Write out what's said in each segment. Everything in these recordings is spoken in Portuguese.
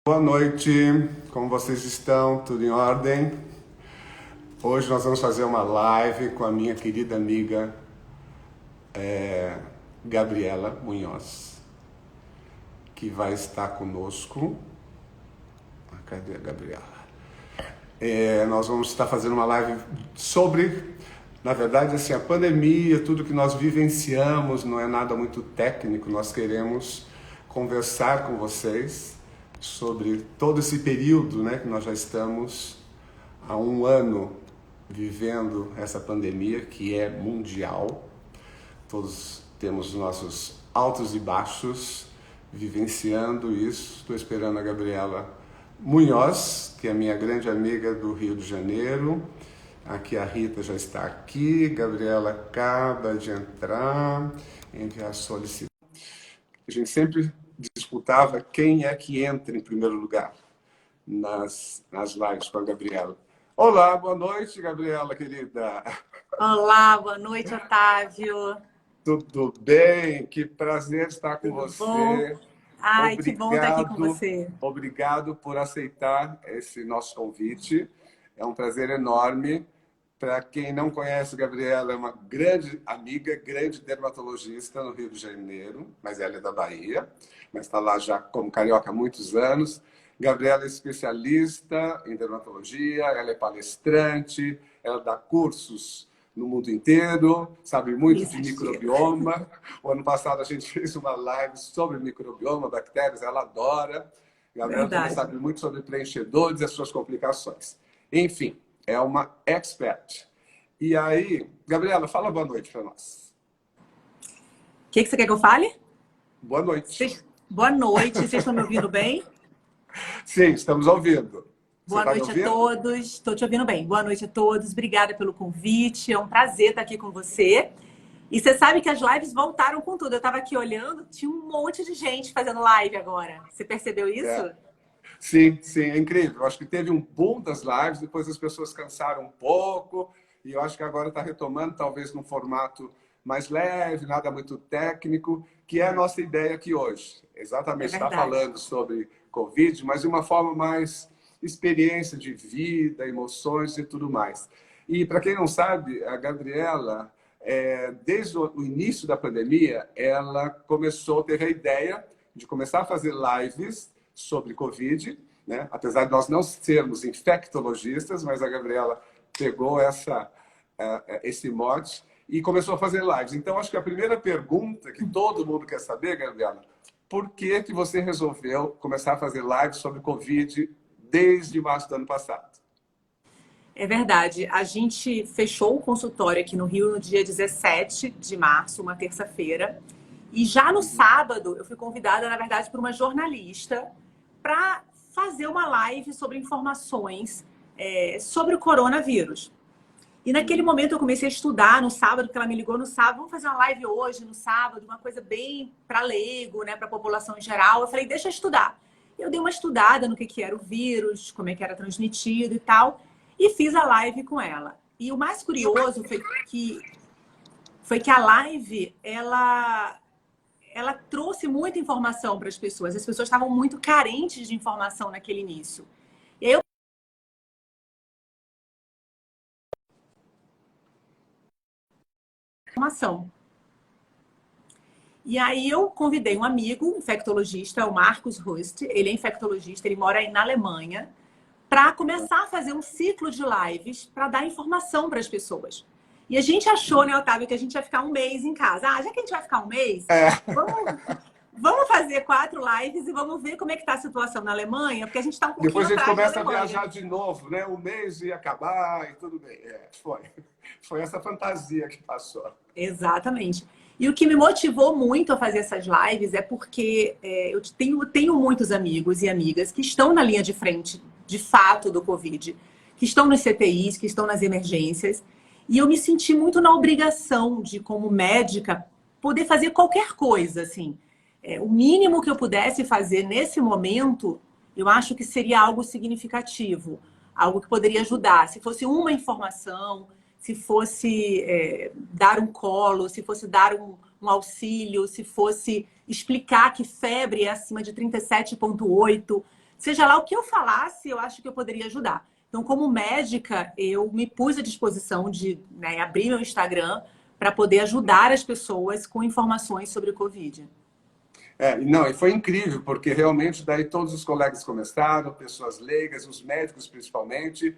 Boa noite, como vocês estão? Tudo em ordem? Hoje nós vamos fazer uma live com a minha querida amiga Gabriela Munhoz, que vai estar conosco. Cadê a Gabriela? Nós vamos estar fazendo uma live sobre, na verdade, assim, a pandemia, tudo que nós vivenciamos, não é nada muito técnico, nós queremos conversar com vocês sobre todo esse período, né, que nós já estamos há um ano vivendo essa pandemia que é mundial. Todos temos nossos altos e baixos vivenciando isso. Estou esperando a Gabriela Munhoz, que é minha grande amiga do Rio de Janeiro. Aqui a Rita já está aqui. Gabriela acaba de entrar. Enviar solicitação. A gente sempre disputava quem é que entra em primeiro lugar nas lives com a Gabriela. Olá, boa noite, Gabriela, querida. Olá, boa noite, Otávio. Tudo bem? Que prazer estar com Tudo você. bom? Ai, que bom estar aqui com você. Obrigado por aceitar esse nosso convite. É um prazer enorme. Para quem não conhece, Gabriela é uma grande amiga, grande dermatologista no Rio de Janeiro, mas ela é da Bahia, mas está lá já como carioca há muitos anos. Gabriela é especialista em dermatologia, ela é palestrante, ela dá cursos no mundo inteiro, sabe muito de microbioma. O ano passado a gente fez uma live sobre microbioma, bactérias, ela adora. Gabriela também sabe muito sobre preenchedores e as suas complicações. Enfim, é uma expert. E aí, Gabriela, fala boa noite para nós. O que você quer que eu fale? Boa noite. Boa noite, vocês estão me ouvindo bem? Sim, estamos ouvindo. Boa noite a todos. Estou te ouvindo bem. Boa noite a todos. Obrigada pelo convite. É um prazer estar aqui com você. E você sabe que as lives voltaram com tudo. Eu estava aqui olhando, tinha um monte de gente fazendo live agora. Você percebeu isso? Sim, é incrível. Eu acho que teve um boom das lives, depois as pessoas cansaram um pouco, e eu acho que agora está retomando, talvez num formato mais leve, nada muito técnico, que é a nossa ideia aqui hoje. Exatamente, está falando sobre Covid, mas de uma forma mais experiência de vida, emoções e tudo mais. E para quem não sabe, a Gabriela, desde o início da pandemia, ela teve a ideia de começar a fazer lives sobre Covid, né? Apesar de nós não sermos infectologistas, mas a Gabriela pegou esse mote e começou a fazer lives. Então, acho que a primeira pergunta que todo mundo quer saber, Gabriela, por que você resolveu começar a fazer lives sobre Covid desde março do ano passado? É verdade. A gente fechou o consultório aqui no Rio no dia 17 de março, uma terça-feira. E já no sábado, eu fui convidada, na verdade, por uma jornalista para fazer uma live sobre informações sobre o coronavírus. E naquele momento eu comecei a estudar no sábado, porque ela me ligou no sábado, vamos fazer uma live hoje, no sábado, uma coisa bem para leigo, né, para a população em geral. Eu falei, deixa eu estudar. Eu dei uma estudada no que era o vírus, como é que era transmitido e tal, e fiz a live com ela. E o mais curioso foi que a live, ela trouxe muita informação para as pessoas. As pessoas estavam muito carentes de informação naquele início. E aí eu convidei um amigo, infectologista, o Marcos Rust. Ele é infectologista, ele mora aí na Alemanha, para começar a fazer um ciclo de lives para dar informação para as pessoas. E a gente achou, né, Otávio, que a gente ia ficar um mês em casa. Já que a gente vai ficar um mês, vamos fazer 4 lives e vamos ver como é que está a situação na Alemanha, porque a gente está um pouquinho depois a gente atrás começa a viajar de novo, né? Um mês ia acabar e tudo bem. Foi essa fantasia que passou. Exatamente. E o que me motivou muito a fazer essas lives é porque eu tenho muitos amigos e amigas que estão na linha de frente, de fato, do Covid, que estão nos CTIs, que estão nas emergências. E eu me senti muito na obrigação de, como médica, poder fazer qualquer coisa, assim. O mínimo que eu pudesse fazer nesse momento, eu acho que seria algo significativo, algo que poderia ajudar. Se fosse uma informação, se fosse dar um colo, se fosse dar um auxílio, se fosse explicar que febre é acima de 37,8, seja lá o que eu falasse, eu acho que eu poderia ajudar. Então, como médica, eu me pus à disposição de, né, abrir meu Instagram para poder ajudar as pessoas com informações sobre o Covid. Não, e foi incrível, porque realmente daí todos os colegas começaram, pessoas leigas, os médicos principalmente.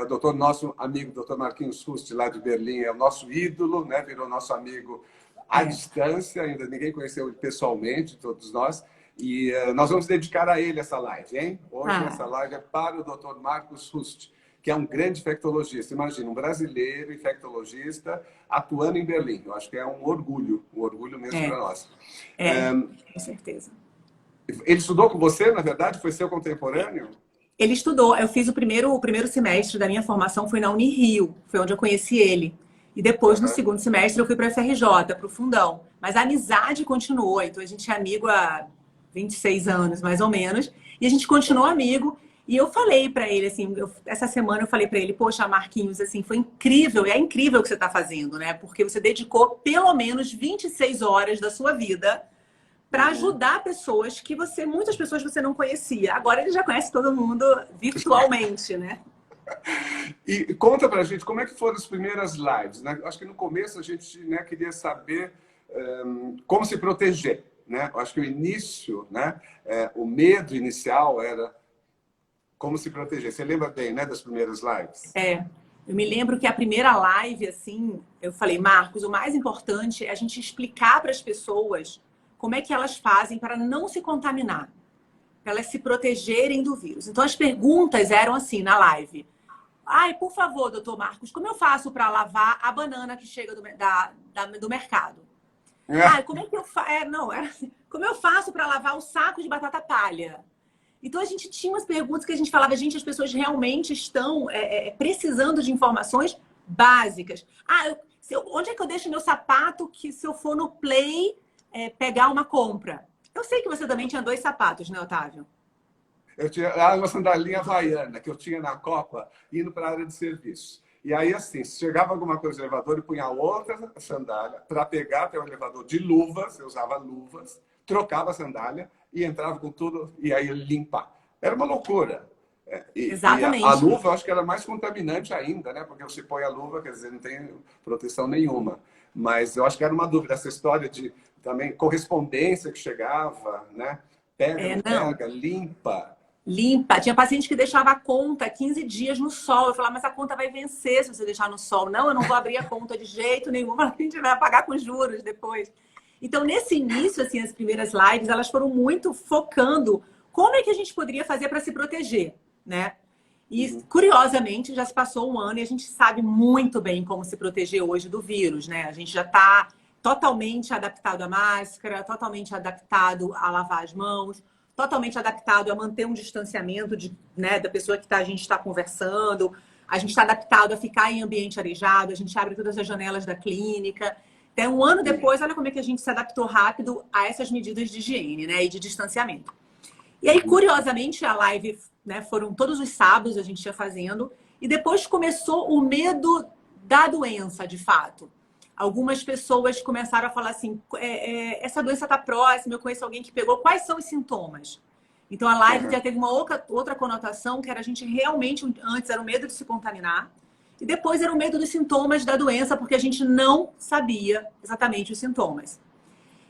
O doutor, nosso amigo, doutor Marquinhos Rust, lá de Berlim, é o nosso ídolo, né? Virou nosso amigo à distância, ainda ninguém conheceu ele pessoalmente, todos nós. E nós vamos dedicar a ele essa live, hein? Hoje essa live é para o doutor Marcos Rust, que é um grande infectologista. Imagina, um brasileiro infectologista atuando em Berlim. Eu acho que é um orgulho mesmo para nós. Com certeza. Ele estudou com você, na verdade? Foi seu contemporâneo? Ele estudou. Eu fiz o primeiro semestre da minha formação foi na Unirio, foi onde eu conheci ele. E depois, no segundo semestre, eu fui para a FRJ, para o Fundão. Mas a amizade continuou. Então, a gente é amigo há 26 anos, mais ou menos. E a gente continuou amigo. E eu falei para ele, assim, essa semana eu falei para ele, poxa, Marquinhos, assim, foi incrível, é incrível o que você está fazendo, né? Porque você dedicou pelo menos 26 horas da sua vida para ajudar pessoas que muitas pessoas você não conhecia. Agora ele já conhece todo mundo virtualmente, né? E conta pra gente como é que foram as primeiras lives, né? Acho que no começo a gente, né, queria saber como se proteger, né? Acho que o início, né, o medo inicial era como se proteger. Você lembra bem, né, das primeiras lives? Eu me lembro que a primeira live, assim, eu falei, Marcos, o mais importante é a gente explicar para as pessoas como é que elas fazem para não se contaminar, para elas se protegerem do vírus. Então, as perguntas eram assim, na live. Ai, por favor, doutor Marcos, como eu faço para lavar a banana que chega do mercado? Ai, como é que eu faço? Assim, como eu faço para lavar o saco de batata palha? Então, a gente tinha umas perguntas que a gente falava, gente, as pessoas realmente estão precisando de informações básicas. Onde é que eu deixo meu sapato que se eu for no Play pegar uma compra? Eu sei que você também tinha 2 sapatos, né, Otávio? Eu tinha uma sandalinha havaiana que eu tinha na Copa, indo para a área de serviço. E aí, assim, se chegava alguma coisa no elevador, eu punha outra sandália para pegar até o elevador de luvas, eu usava luvas, trocava a sandália e entrava com tudo e aí limpar. Era uma loucura. Exatamente. E a luva, eu acho que era mais contaminante ainda, né? Porque você põe a luva, quer dizer, não tem proteção nenhuma. Mas eu acho que era uma dúvida, essa história de também correspondência que chegava, né? Pega, não pega, limpa. Limpa. Tinha paciente que deixava a conta 15 dias no sol. Eu falava, mas a conta vai vencer se você deixar no sol. Não, eu não vou abrir a conta de jeito nenhum. A gente vai pagar com juros depois. Então, nesse início, assim, as primeiras lives, elas foram muito focando como é que a gente poderia fazer para se proteger, né? E, curiosamente, já se passou um ano e a gente sabe muito bem como se proteger hoje do vírus, né? A gente já está totalmente adaptado à máscara, totalmente adaptado a lavar as mãos, totalmente adaptado a manter um distanciamento da pessoa que a gente está conversando. A gente está adaptado a ficar em ambiente arejado, a gente abre todas as janelas da clínica. Então, um ano depois, olha como é que a gente se adaptou rápido a essas medidas de higiene, né, e de distanciamento. E aí, curiosamente, a live, né, foram todos os sábados a gente ia fazendo, e depois começou o medo da doença, de fato. Algumas pessoas começaram a falar assim, essa doença está próxima, eu conheço alguém que pegou, quais são os sintomas? Então, a live já teve uma outra conotação, que era a gente realmente, antes era o medo de se contaminar, e depois era o medo dos sintomas da doença, porque a gente não sabia exatamente os sintomas.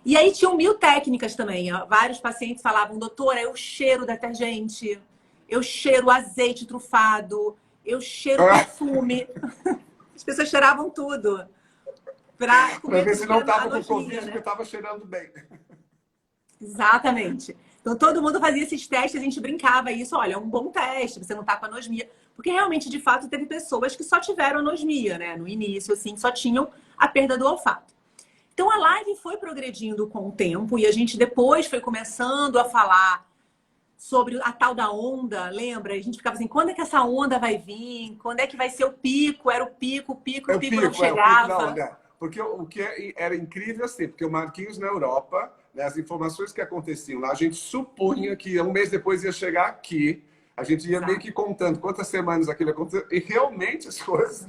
E aí tinham 1000 técnicas também. Vários pacientes falavam, doutora, eu cheiro detergente, eu cheiro azeite trufado, eu cheiro perfume. As pessoas cheiravam tudo. Para ver se não estava com Covid, né? Porque estava cheirando bem. Exatamente. Então, todo mundo fazia esses testes, a gente brincava isso. Olha, é um bom teste, você não está com anosmia. Porque realmente, de fato, teve pessoas que só tiveram anosmia, né? No início, assim, só tinham a perda do olfato. Então, a live foi progredindo com o tempo e a gente depois foi começando a falar sobre a tal da onda, lembra? A gente ficava assim, quando é que essa onda vai vir? Quando é que vai ser o pico? Era o pico não chegava. O pico da onda. Porque o que era incrível assim, porque o Marquinhos na Europa, né, as informações que aconteciam lá, a gente supunha que um mês depois ia chegar aqui, a gente ia meio que contando quantas semanas aquilo aconteceu, e realmente as coisas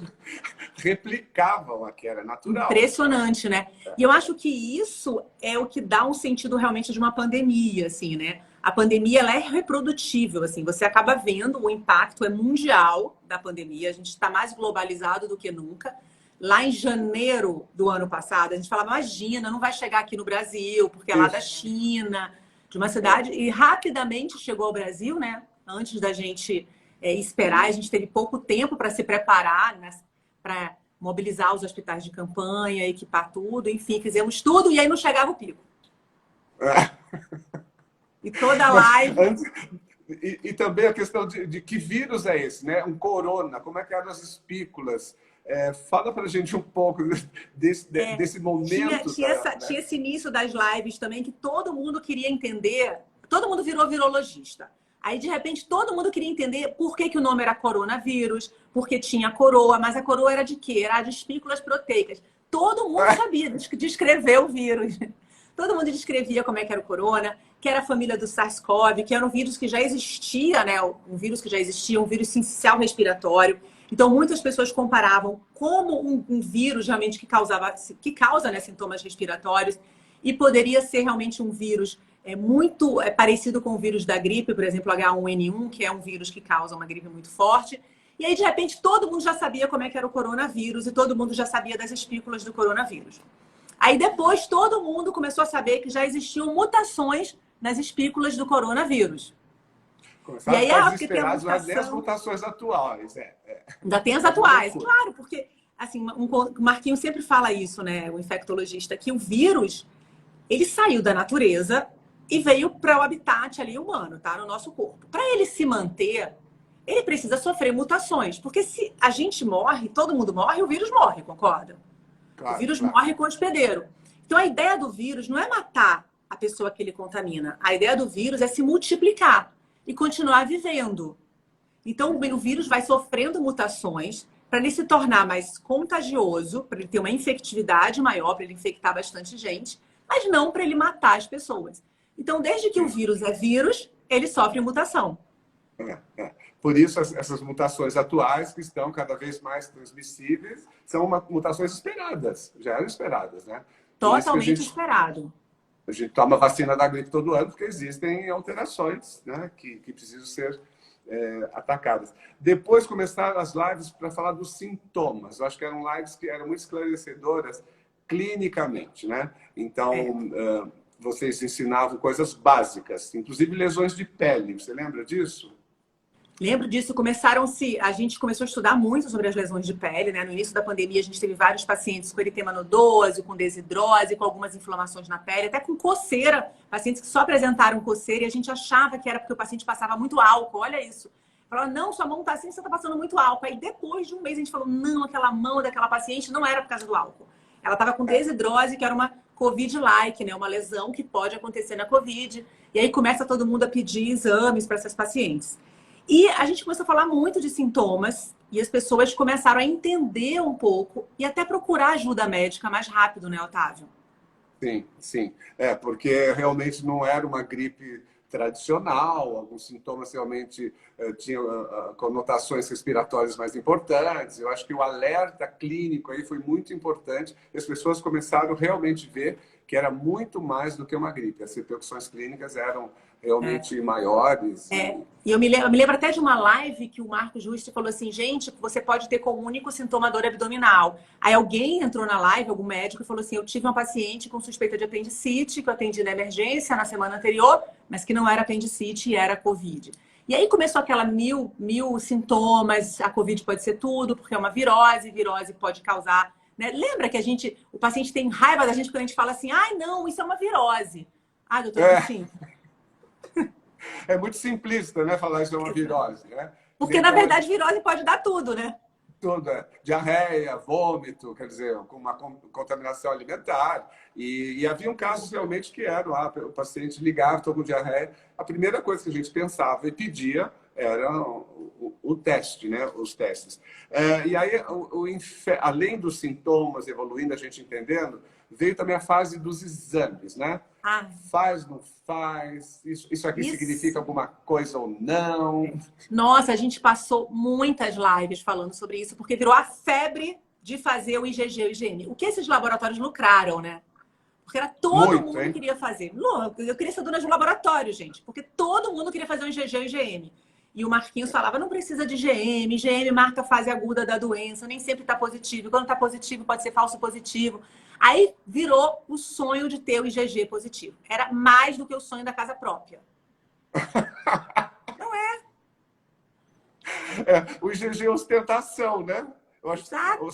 replicavam aqui, era natural. Impressionante, né? E eu acho que isso é o que dá um sentido realmente de uma pandemia, assim, né? a pandemia ela é reprodutível, assim, você acaba vendo o impacto é mundial da pandemia, a gente está mais globalizado do que nunca. Lá em janeiro do ano passado, a gente falava, imagina, não vai chegar aqui no Brasil, porque é lá da China, de uma cidade, e rapidamente chegou ao Brasil, né? Antes da gente esperar, a gente teve pouco tempo para se preparar, né? Para mobilizar os hospitais de campanha, equipar tudo, enfim, fizemos tudo e aí não chegava o pico. E toda live... E também a questão de que vírus é esse, né? Um corona, como é que eram as espículas? Fala pra gente um pouco desse momento. Tinha esse início das lives também que todo mundo queria entender, todo mundo virou virologista. Aí, de repente, todo mundo queria entender por que o nome era coronavírus, porque tinha coroa, mas a coroa era de quê? Era de espículas proteicas. Todo mundo sabia descrever o vírus. Todo mundo descrevia como é que era o corona, que era a família do SARS-CoV, que era um vírus que já existia, né? Um vírus que já existia, um vírus sincicial respiratório. Então, muitas pessoas comparavam como um vírus realmente que causa, né, sintomas respiratórios e poderia ser realmente um vírus muito parecido com o vírus da gripe, por exemplo, H1N1, que é um vírus que causa uma gripe muito forte. E aí, de repente, todo mundo já sabia como é que era o coronavírus e todo mundo já sabia das espículas do coronavírus. Aí depois todo mundo começou a saber que já existiam mutações nas espículas do coronavírus. Começaram a ficar desesperados, mas nem as mutações atuais. Ainda tem as atuais, claro, porque assim, o Marquinhos sempre fala isso, né, o infectologista, que o vírus, ele saiu da natureza e veio para o habitat ali humano, tá, no nosso corpo. Para ele se manter, ele precisa sofrer mutações, porque se a gente morre, todo mundo morre, o vírus morre, concorda? Claro, o vírus morre com o hospedeiro. Então, a ideia do vírus não é matar a pessoa que ele contamina. A ideia do vírus é se multiplicar e continuar vivendo. Então, o vírus vai sofrendo mutações para ele se tornar mais contagioso, para ele ter uma infectividade maior, para ele infectar bastante gente, mas não para ele matar as pessoas. Então, desde que o vírus é vírus, ele sofre mutação. Por isso, essas mutações atuais, que estão cada vez mais transmissíveis, são mutações esperadas, já eram esperadas, né? Totalmente esperado. A gente toma vacina da gripe todo ano porque existem alterações, né, que precisam ser atacadas. Depois começaram as lives para falar dos sintomas. Eu acho que eram lives que eram muito esclarecedoras clinicamente, né? Então, vocês ensinavam coisas básicas, inclusive lesões de pele. Você lembra disso? Lembro disso, a gente começou a estudar muito sobre as lesões de pele, né? No início da pandemia, a gente teve vários pacientes com eritema nodose, com desidrose, com algumas inflamações na pele, até com coceira, pacientes que só apresentaram coceira e a gente achava que era porque o paciente passava muito álcool, olha isso. Falava, não, sua mão tá assim, você tá passando muito álcool. Aí depois de um mês a gente falou, não, aquela mão daquela paciente não era por causa do álcool. Ela estava com desidrose, que era uma COVID-like, né? Uma lesão que pode acontecer na COVID. E aí começa todo mundo a pedir exames para essas pacientes. E a gente começou a falar muito de sintomas e as pessoas começaram a entender um pouco e até procurar ajuda médica mais rápido, né, Otávio? Sim, sim. Porque realmente não era uma gripe tradicional, alguns sintomas realmente tinham conotações respiratórias mais importantes. Eu acho que o alerta clínico aí foi muito importante e as pessoas começaram realmente a ver que era muito mais do que uma gripe. As repercussões clínicas eram realmente maiores. E eu me lembro até de uma live que o Marcos Justi falou assim, gente, você pode ter como único sintoma dor abdominal. Aí alguém entrou na live, algum médico, e falou assim, eu tive uma paciente com suspeita de apendicite, que eu atendi na emergência na semana anterior, mas que não era apendicite e era Covid. E aí começou aquela mil sintomas, a Covid pode ser tudo, porque é uma virose pode causar... Né? Lembra que o paciente tem raiva da gente quando a gente fala assim, ai não, isso é uma virose. Ah, doutora, sim. É muito simplista, né? Falar isso é uma virose, né? Porque, na verdade, virose pode dar tudo, né? Tudo, diarreia, vômito, quer dizer, com uma contaminação alimentar. E havia casos realmente que eram, o paciente ligava, estou com diarreia. A primeira coisa que a gente pensava e pedia era o teste, né? Os testes. E aí, além dos sintomas evoluindo, a gente entendendo, veio também a fase dos exames, né? Faz, não faz, isso aqui significa alguma coisa ou não. Nossa, a gente passou muitas lives falando sobre isso, porque virou a febre de fazer o IgG e o IgM. O que esses laboratórios lucraram, né? Porque era todo Muito, mundo hein? queria fazer. Não, eu queria ser dona de um laboratório, gente. Porque todo mundo queria fazer um IgG e um IgM. E o Marquinhos falava, não precisa de IgM. IgM marca a fase aguda da doença. Nem sempre está positivo. E quando está positivo, pode ser falso positivo. Aí virou o sonho de ter o IgG positivo. Era mais do que o sonho da casa própria. Não é? O IgG é ostentação, né? Eu acho, Exato.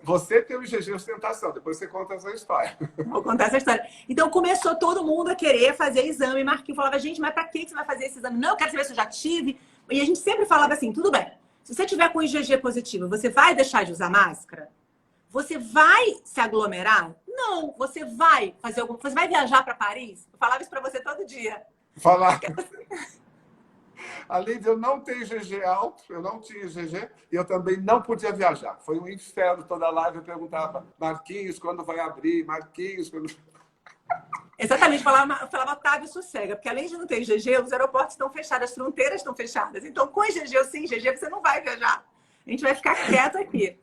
você tem o IgG ostentação, depois você conta essa história. Vou contar essa história. Então começou todo mundo a querer fazer exame. Marquinhos falava, gente, mas pra que você vai fazer esse exame? Não, eu quero saber se eu já tive. E a gente sempre falava assim, tudo bem. Se você tiver com IgG positivo, você vai deixar de usar máscara? Você vai se aglomerar? Não. Você vai fazer algum... Você vai viajar para Paris? Eu falava isso para você todo dia. Falar. Além de eu não ter IgG alto, eu não tinha IgG, e eu também não podia viajar. Foi um inferno toda a live. Eu perguntava, Marquinhos, quando vai abrir? Marquinhos, quando... Exatamente, falava Otávio, sossega, porque além de não ter IgG, os aeroportos estão fechados, as fronteiras estão fechadas. Então, com IgG ou sem IgG, você não vai viajar. A gente vai ficar quieto aqui.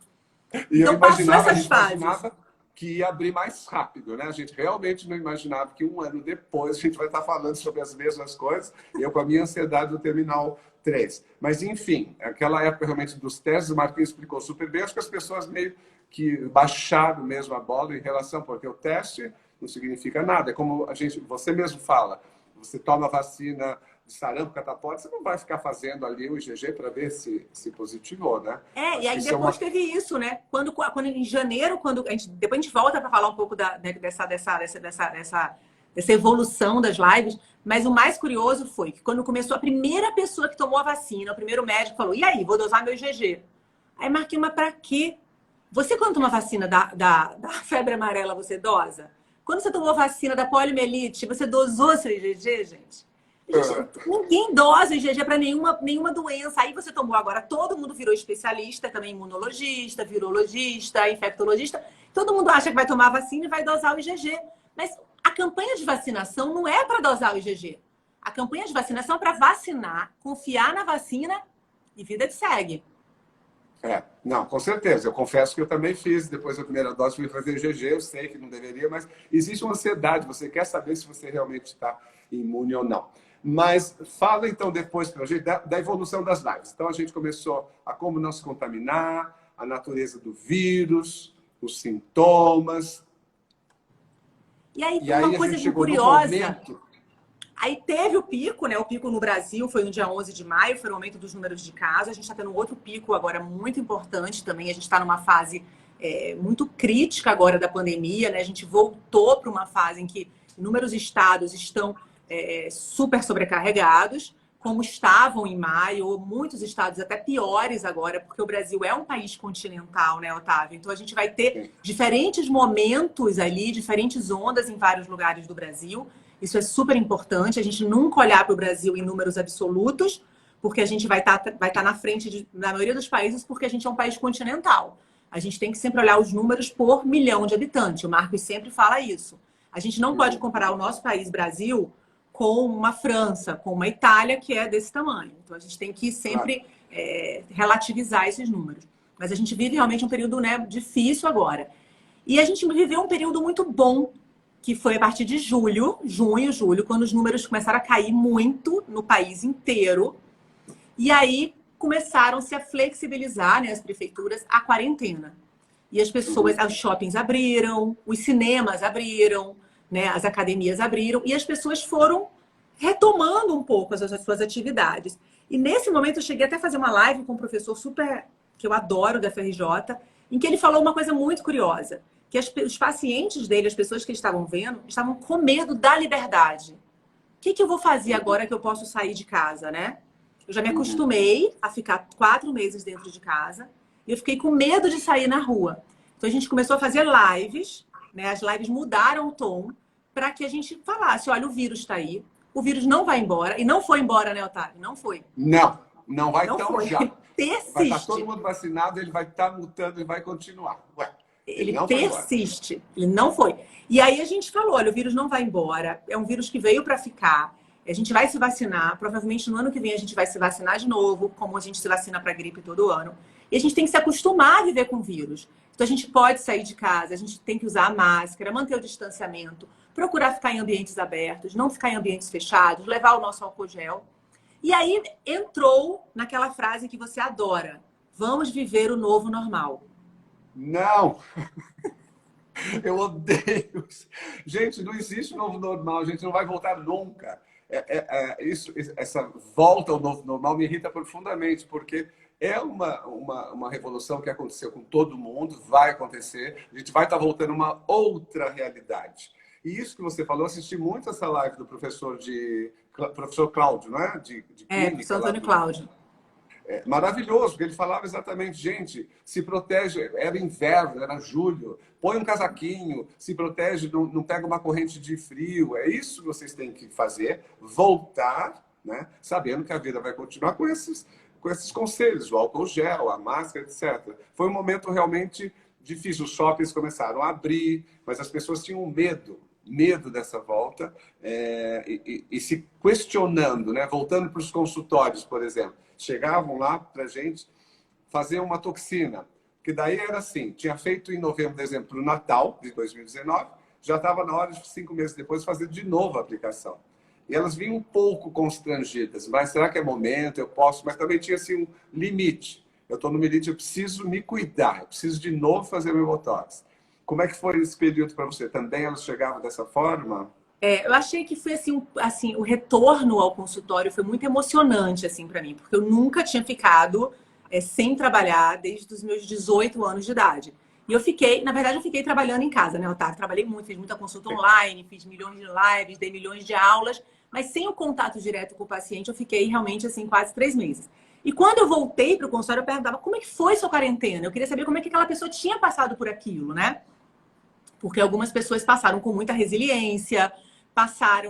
E então, eu passou imaginava, essas fases. Que ia abrir mais rápido, né? A gente realmente não imaginava que um ano depois a gente vai estar falando sobre as mesmas coisas. Eu com a minha ansiedade do Terminal 3. Mas, enfim, aquela época realmente dos testes, o Marquinhos explicou super bem. Acho que as pessoas meio que baixaram mesmo a bola em relação, porque o teste não significa nada. É como você mesmo fala, você toma a vacina de sarampo, catapora, você não vai ficar fazendo ali o IgG para ver se positivou, né? E aí depois teve isso, né? Quando em janeiro, depois a gente volta para falar um pouco dessa evolução das lives, mas o mais curioso foi que quando começou a primeira pessoa que tomou a vacina, o primeiro médico falou, e aí, vou dosar meu IgG. Aí marquei, mas para quê? Você quando toma vacina da febre amarela, você dosa? Quando você tomou a vacina da poliomielite, você dosou seu IgG, gente? Ninguém dosa IgG para nenhuma doença. Aí você tomou agora, todo mundo virou especialista, também imunologista, virologista, infectologista. Todo mundo acha que vai tomar vacina e vai dosar o IgG. Mas a campanha de vacinação não é para dosar o IgG. A campanha de vacinação é para vacinar, confiar na vacina e vida que segue. Não, com certeza. Eu confesso que eu também fiz, depois da primeira dose, fui fazer IgG, eu sei que não deveria, mas existe uma ansiedade, você quer saber se você realmente está imune ou não. Mas fala então depois para a gente da evolução das lives. Então a gente começou a como não se contaminar, a natureza do vírus, os sintomas. E aí tem uma coisa curiosa. Aí teve o pico, né? O pico no Brasil foi no dia 11 de maio, foi o aumento dos números de casos. A gente está tendo um outro pico agora muito importante também. A gente está numa fase muito crítica agora da pandemia, né? A gente voltou para uma fase em que inúmeros estados estão super sobrecarregados, como estavam em maio, ou muitos estados até piores agora, porque o Brasil é um país continental, né, Otávio? Então a gente vai ter diferentes momentos ali, diferentes ondas em vários lugares do Brasil. Isso é super importante, a gente nunca olhar para o Brasil em números absolutos, porque a gente vai estar na frente da maioria dos países, porque a gente é um país continental. A gente tem que sempre olhar os números por milhão de habitantes. O Marcos sempre fala isso. A gente não pode comparar o nosso país, Brasil, com uma França, com uma Itália, que é desse tamanho. Então, a gente tem que sempre relativizar esses números. Mas a gente vive realmente um período, né, difícil agora. E a gente viveu um período muito bom, que foi a partir de junho, julho, quando os números começaram a cair muito no país inteiro. E aí começaram-se a flexibilizar, né, as prefeituras, a quarentena. E as pessoas, os shoppings abriram, os cinemas abriram, né, as academias abriram e as pessoas foram retomando um pouco as suas atividades. E nesse momento eu cheguei até a fazer uma live com um professor super, que eu adoro, da FRJ, em que ele falou uma coisa muito curiosa, que os pacientes dele, as pessoas que estavam vendo, estavam com medo da liberdade. O que eu vou fazer agora que eu posso sair de casa, né? Eu já me acostumei a ficar 4 meses dentro de casa e eu fiquei com medo de sair na rua. Então a gente começou a fazer lives, né? As lives mudaram o tom para que a gente falasse, olha, o vírus está aí, o vírus não vai embora. E não foi embora, né, Otávio? Não foi. Não vai tão já. Persiste. Vai estar todo mundo vacinado, ele vai estar mutando e vai continuar. Ele persiste. Ele não foi. E aí a gente falou, olha, o vírus não vai embora. É um vírus que veio para ficar. A gente vai se vacinar. Provavelmente no ano que vem a gente vai se vacinar de novo, como a gente se vacina para gripe todo ano. E a gente tem que se acostumar a viver com o vírus. Então, a gente pode sair de casa, a gente tem que usar a máscara, manter o distanciamento, procurar ficar em ambientes abertos, não ficar em ambientes fechados, levar o nosso álcool gel. E aí entrou naquela frase que você adora: vamos viver o novo normal. Não! Eu odeio. Gente, não existe novo normal, a gente não vai voltar nunca. Essa volta ao novo normal me irrita profundamente, porque é uma revolução que aconteceu com todo mundo, vai acontecer, a gente vai estar voltando a uma outra realidade. E isso que você falou, eu assisti muito essa live do professor Cláudio, não é? De clínica, Professor Antônio Cláudio. Maravilhoso, porque ele falava exatamente, gente, se protege, era inverno, era julho, põe um casaquinho, se protege, não pega uma corrente de frio, é isso que vocês têm que fazer, voltar, né, sabendo que a vida vai continuar com esses conselhos, o álcool gel, a máscara, etc. Foi um momento realmente difícil, os shoppings começaram a abrir, mas as pessoas tinham medo dessa volta, e se questionando, né, voltando para os consultórios, por exemplo. Chegavam lá para a gente fazer uma toxina, que daí era assim, tinha feito em novembro, dezembro, para o Natal de 2019, já estava na hora de 5 meses depois fazer de novo a aplicação. E elas vinham um pouco constrangidas, mas será que é momento, eu posso? Mas também tinha assim um limite. Eu estou no limite, eu preciso me cuidar, eu preciso de novo fazer meu botox. Como é que foi esse período para você? Também elas chegavam dessa forma? Eu achei que foi assim, o retorno ao consultório foi muito emocionante assim para mim, porque eu nunca tinha ficado sem trabalhar desde os meus 18 anos de idade. E eu fiquei, na verdade, eu fiquei trabalhando em casa, né, Otávio? Trabalhei muito, fiz muita consulta online, fiz milhões de lives, dei milhões de aulas, mas sem o contato direto com o paciente, eu fiquei realmente assim quase 3 meses. E quando eu voltei para o consultório, eu perguntava como é que foi sua quarentena? Eu queria saber como é que aquela pessoa tinha passado por aquilo, né? Porque algumas pessoas passaram com muita resiliência,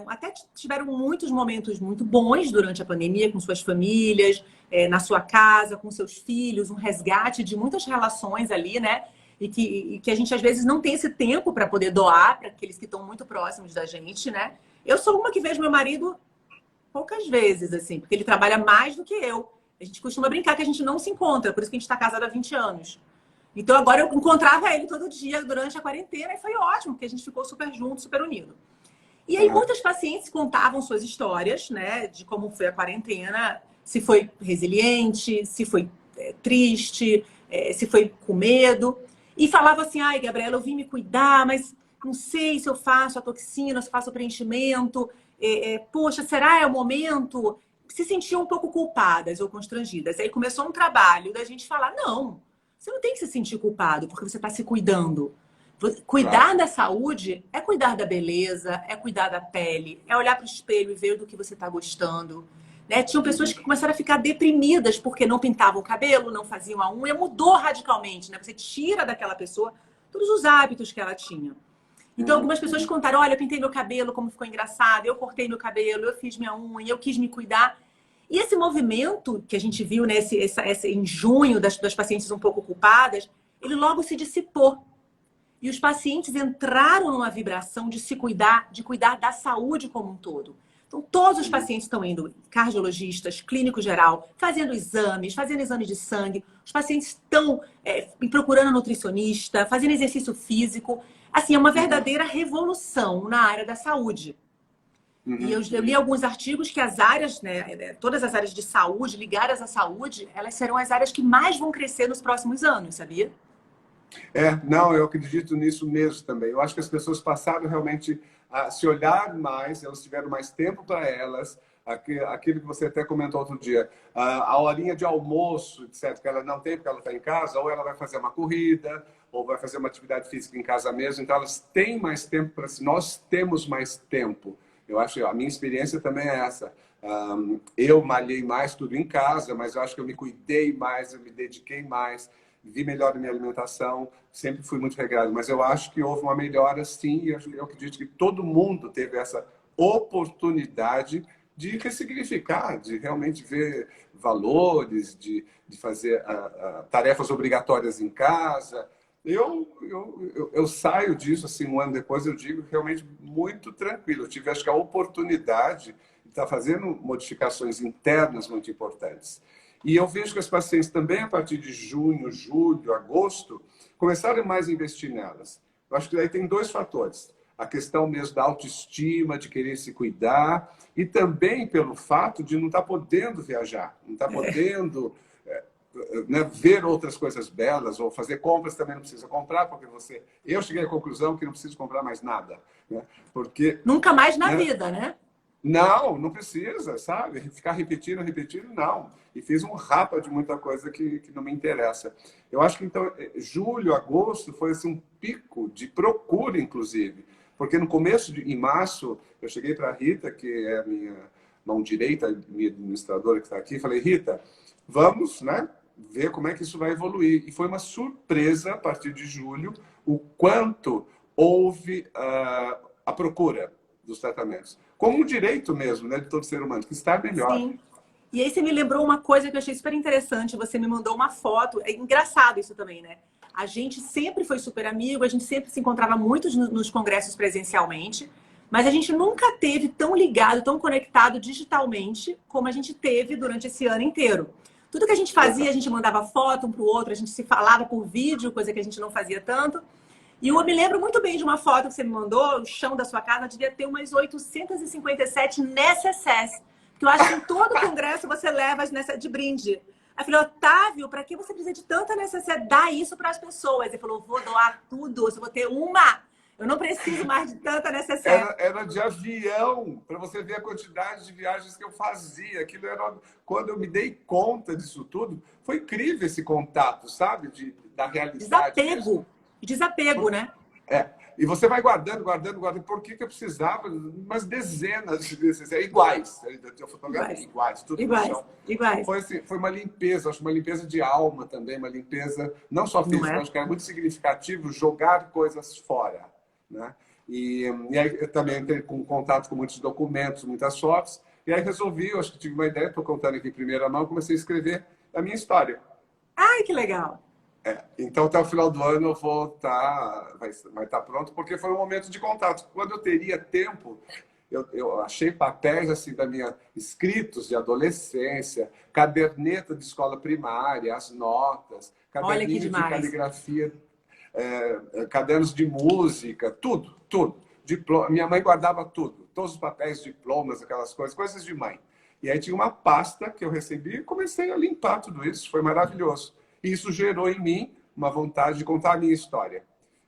até tiveram muitos momentos muito bons durante a pandemia, com suas famílias, na sua casa, com seus filhos, um resgate de muitas relações ali, né? E que a gente às vezes não tem esse tempo para poder doar para aqueles que estão muito próximos da gente, né? Eu sou uma que vejo meu marido poucas vezes, assim, porque ele trabalha mais do que eu. A gente costuma brincar que a gente não se encontra, por isso que a gente está casado há 20 anos. Então agora eu encontrava ele todo dia durante a quarentena e foi ótimo, porque a gente ficou super junto, super unido. E aí muitas pacientes contavam suas histórias, né, de como foi a quarentena, se foi resiliente, se foi triste, se foi com medo. E falava assim, ai, Gabriela, eu vim me cuidar, mas não sei se eu faço a toxina, se eu faço o preenchimento. Poxa, será o momento? Se sentiam um pouco culpadas ou constrangidas. Aí começou um trabalho da gente falar, não, você não tem que se sentir culpado porque você está se cuidando. Cuidar da saúde é cuidar da beleza, é cuidar da pele, é olhar para o espelho e ver do que você está gostando. Né? Tinham pessoas que começaram a ficar deprimidas porque não pintavam o cabelo, não faziam a unha, mudou radicalmente. Né? Você tira daquela pessoa todos os hábitos que ela tinha. Então, algumas pessoas contaram, olha, eu pintei meu cabelo, como ficou engraçado, eu cortei meu cabelo, eu fiz minha unha, eu quis me cuidar. E esse movimento que a gente viu, né, em junho, das pacientes um pouco culpadas, ele logo se dissipou. E os pacientes entraram numa vibração de se cuidar, de cuidar da saúde como um todo. Então, todos os pacientes estão indo, cardiologistas, clínico geral, fazendo exames de sangue. Os pacientes estão procurando nutricionista, fazendo exercício físico. Assim, é uma verdadeira revolução na área da saúde. E eu li alguns artigos que as áreas, né, todas as áreas de saúde, ligadas à saúde, elas serão as áreas que mais vão crescer nos próximos anos, sabia? Não, eu acredito nisso mesmo também. Eu acho que as pessoas passaram realmente a se olhar mais, elas tiveram mais tempo para elas, aquilo que você até comentou outro dia, a horinha de almoço, etc., que ela não tem porque ela está em casa, ou ela vai fazer uma corrida, ou vai fazer uma atividade física em casa mesmo, então elas têm mais tempo para si. Nós temos mais tempo. Eu acho que a minha experiência também é essa. Eu malhei mais tudo em casa, mas eu acho que eu me cuidei mais, eu me dediquei mais, vi melhor a minha alimentação, sempre fui muito regrado, mas eu acho que houve uma melhora sim, e eu acredito que todo mundo teve essa oportunidade de ressignificar, de realmente ver valores, de fazer tarefas obrigatórias em casa. Eu saio disso, assim, um ano depois, eu digo, realmente muito tranquilo. Eu tive, acho que, a oportunidade de estar fazendo modificações internas muito importantes. E eu vejo que as pacientes também, a partir de junho, julho, agosto, começaram mais a investir nelas. Eu acho que daí tem dois fatores. A questão mesmo da autoestima, de querer se cuidar, e também pelo fato de não estar podendo viajar, não estar podendo né, ver outras coisas belas, ou fazer compras também não precisa comprar, porque você... Eu cheguei à conclusão que não preciso comprar mais nada. Né? Porque, Nunca mais na né? vida, né? Não, não precisa, sabe? Ficar repetindo, repetindo, não. E fiz um rapa de muita coisa que não me interessa. Eu acho que, então, julho, agosto foi assim, um pico de procura, inclusive. Porque no começo, em março, eu cheguei para a Rita, que é a minha mão direita, minha administradora que está aqui, e falei, Rita, vamos, né, ver como é que isso vai evoluir. E foi uma surpresa, a partir de julho, o quanto houve a procura dos tratamentos. Como um direito mesmo, né, de todo ser humano, que está melhor. Sim. E aí você me lembrou uma coisa que eu achei super interessante. Você me mandou uma foto. É engraçado isso também, né? A gente sempre foi super amigo, a gente sempre se encontrava muito nos congressos presencialmente, mas a gente nunca teve tão ligado, tão conectado digitalmente como a gente teve durante esse ano inteiro. Tudo que a gente fazia, a gente mandava foto um para o outro, a gente se falava por vídeo, coisa que a gente não fazia tanto. E eu me lembro muito bem de uma foto que você me mandou, o chão da sua casa devia ter umas 857 necessaires. Porque eu acho que em todo congresso você leva as necessaires de brinde. Aí eu falei, Otávio, para que você precisa de tanta necessaire? Dá isso para as pessoas. Ele falou, vou doar tudo, se eu vou ter uma. Eu não preciso mais de tanta necessaire. Era de avião, para você ver a quantidade de viagens que eu fazia. Aquilo era... Quando eu me dei conta disso tudo, foi incrível esse contato, sabe? Da realidade. Desapego. Desapego, né? E você vai guardando, guardando, guardando. Por que eu precisava? Umas dezenas desses, iguais. Eu fotografei iguais, tudo no chão. Iguais. Foi, assim, foi uma limpeza, acho uma limpeza de alma também, uma limpeza não só física, acho que era muito significativo jogar coisas fora. Né? E aí eu também entrei com contato com muitos documentos, muitas fotos, e aí resolvi, eu acho que tive uma ideia, estou contando aqui em primeira mão, comecei a escrever a minha história. Ai, que legal! Então, até o final do ano eu vou vai estar pronto, porque foi um momento de contato. Quando eu teria tempo, eu achei papéis assim da minha escritos de adolescência, caderneta de escola primária, as notas, caderninho de caligrafia, cadernos de música, tudo, tudo. Minha mãe guardava tudo, todos os papéis, diplomas, aquelas coisas de mãe. E aí tinha uma pasta que eu recebi e comecei a limpar tudo isso, foi maravilhoso. E isso gerou em mim uma vontade de contar a minha história.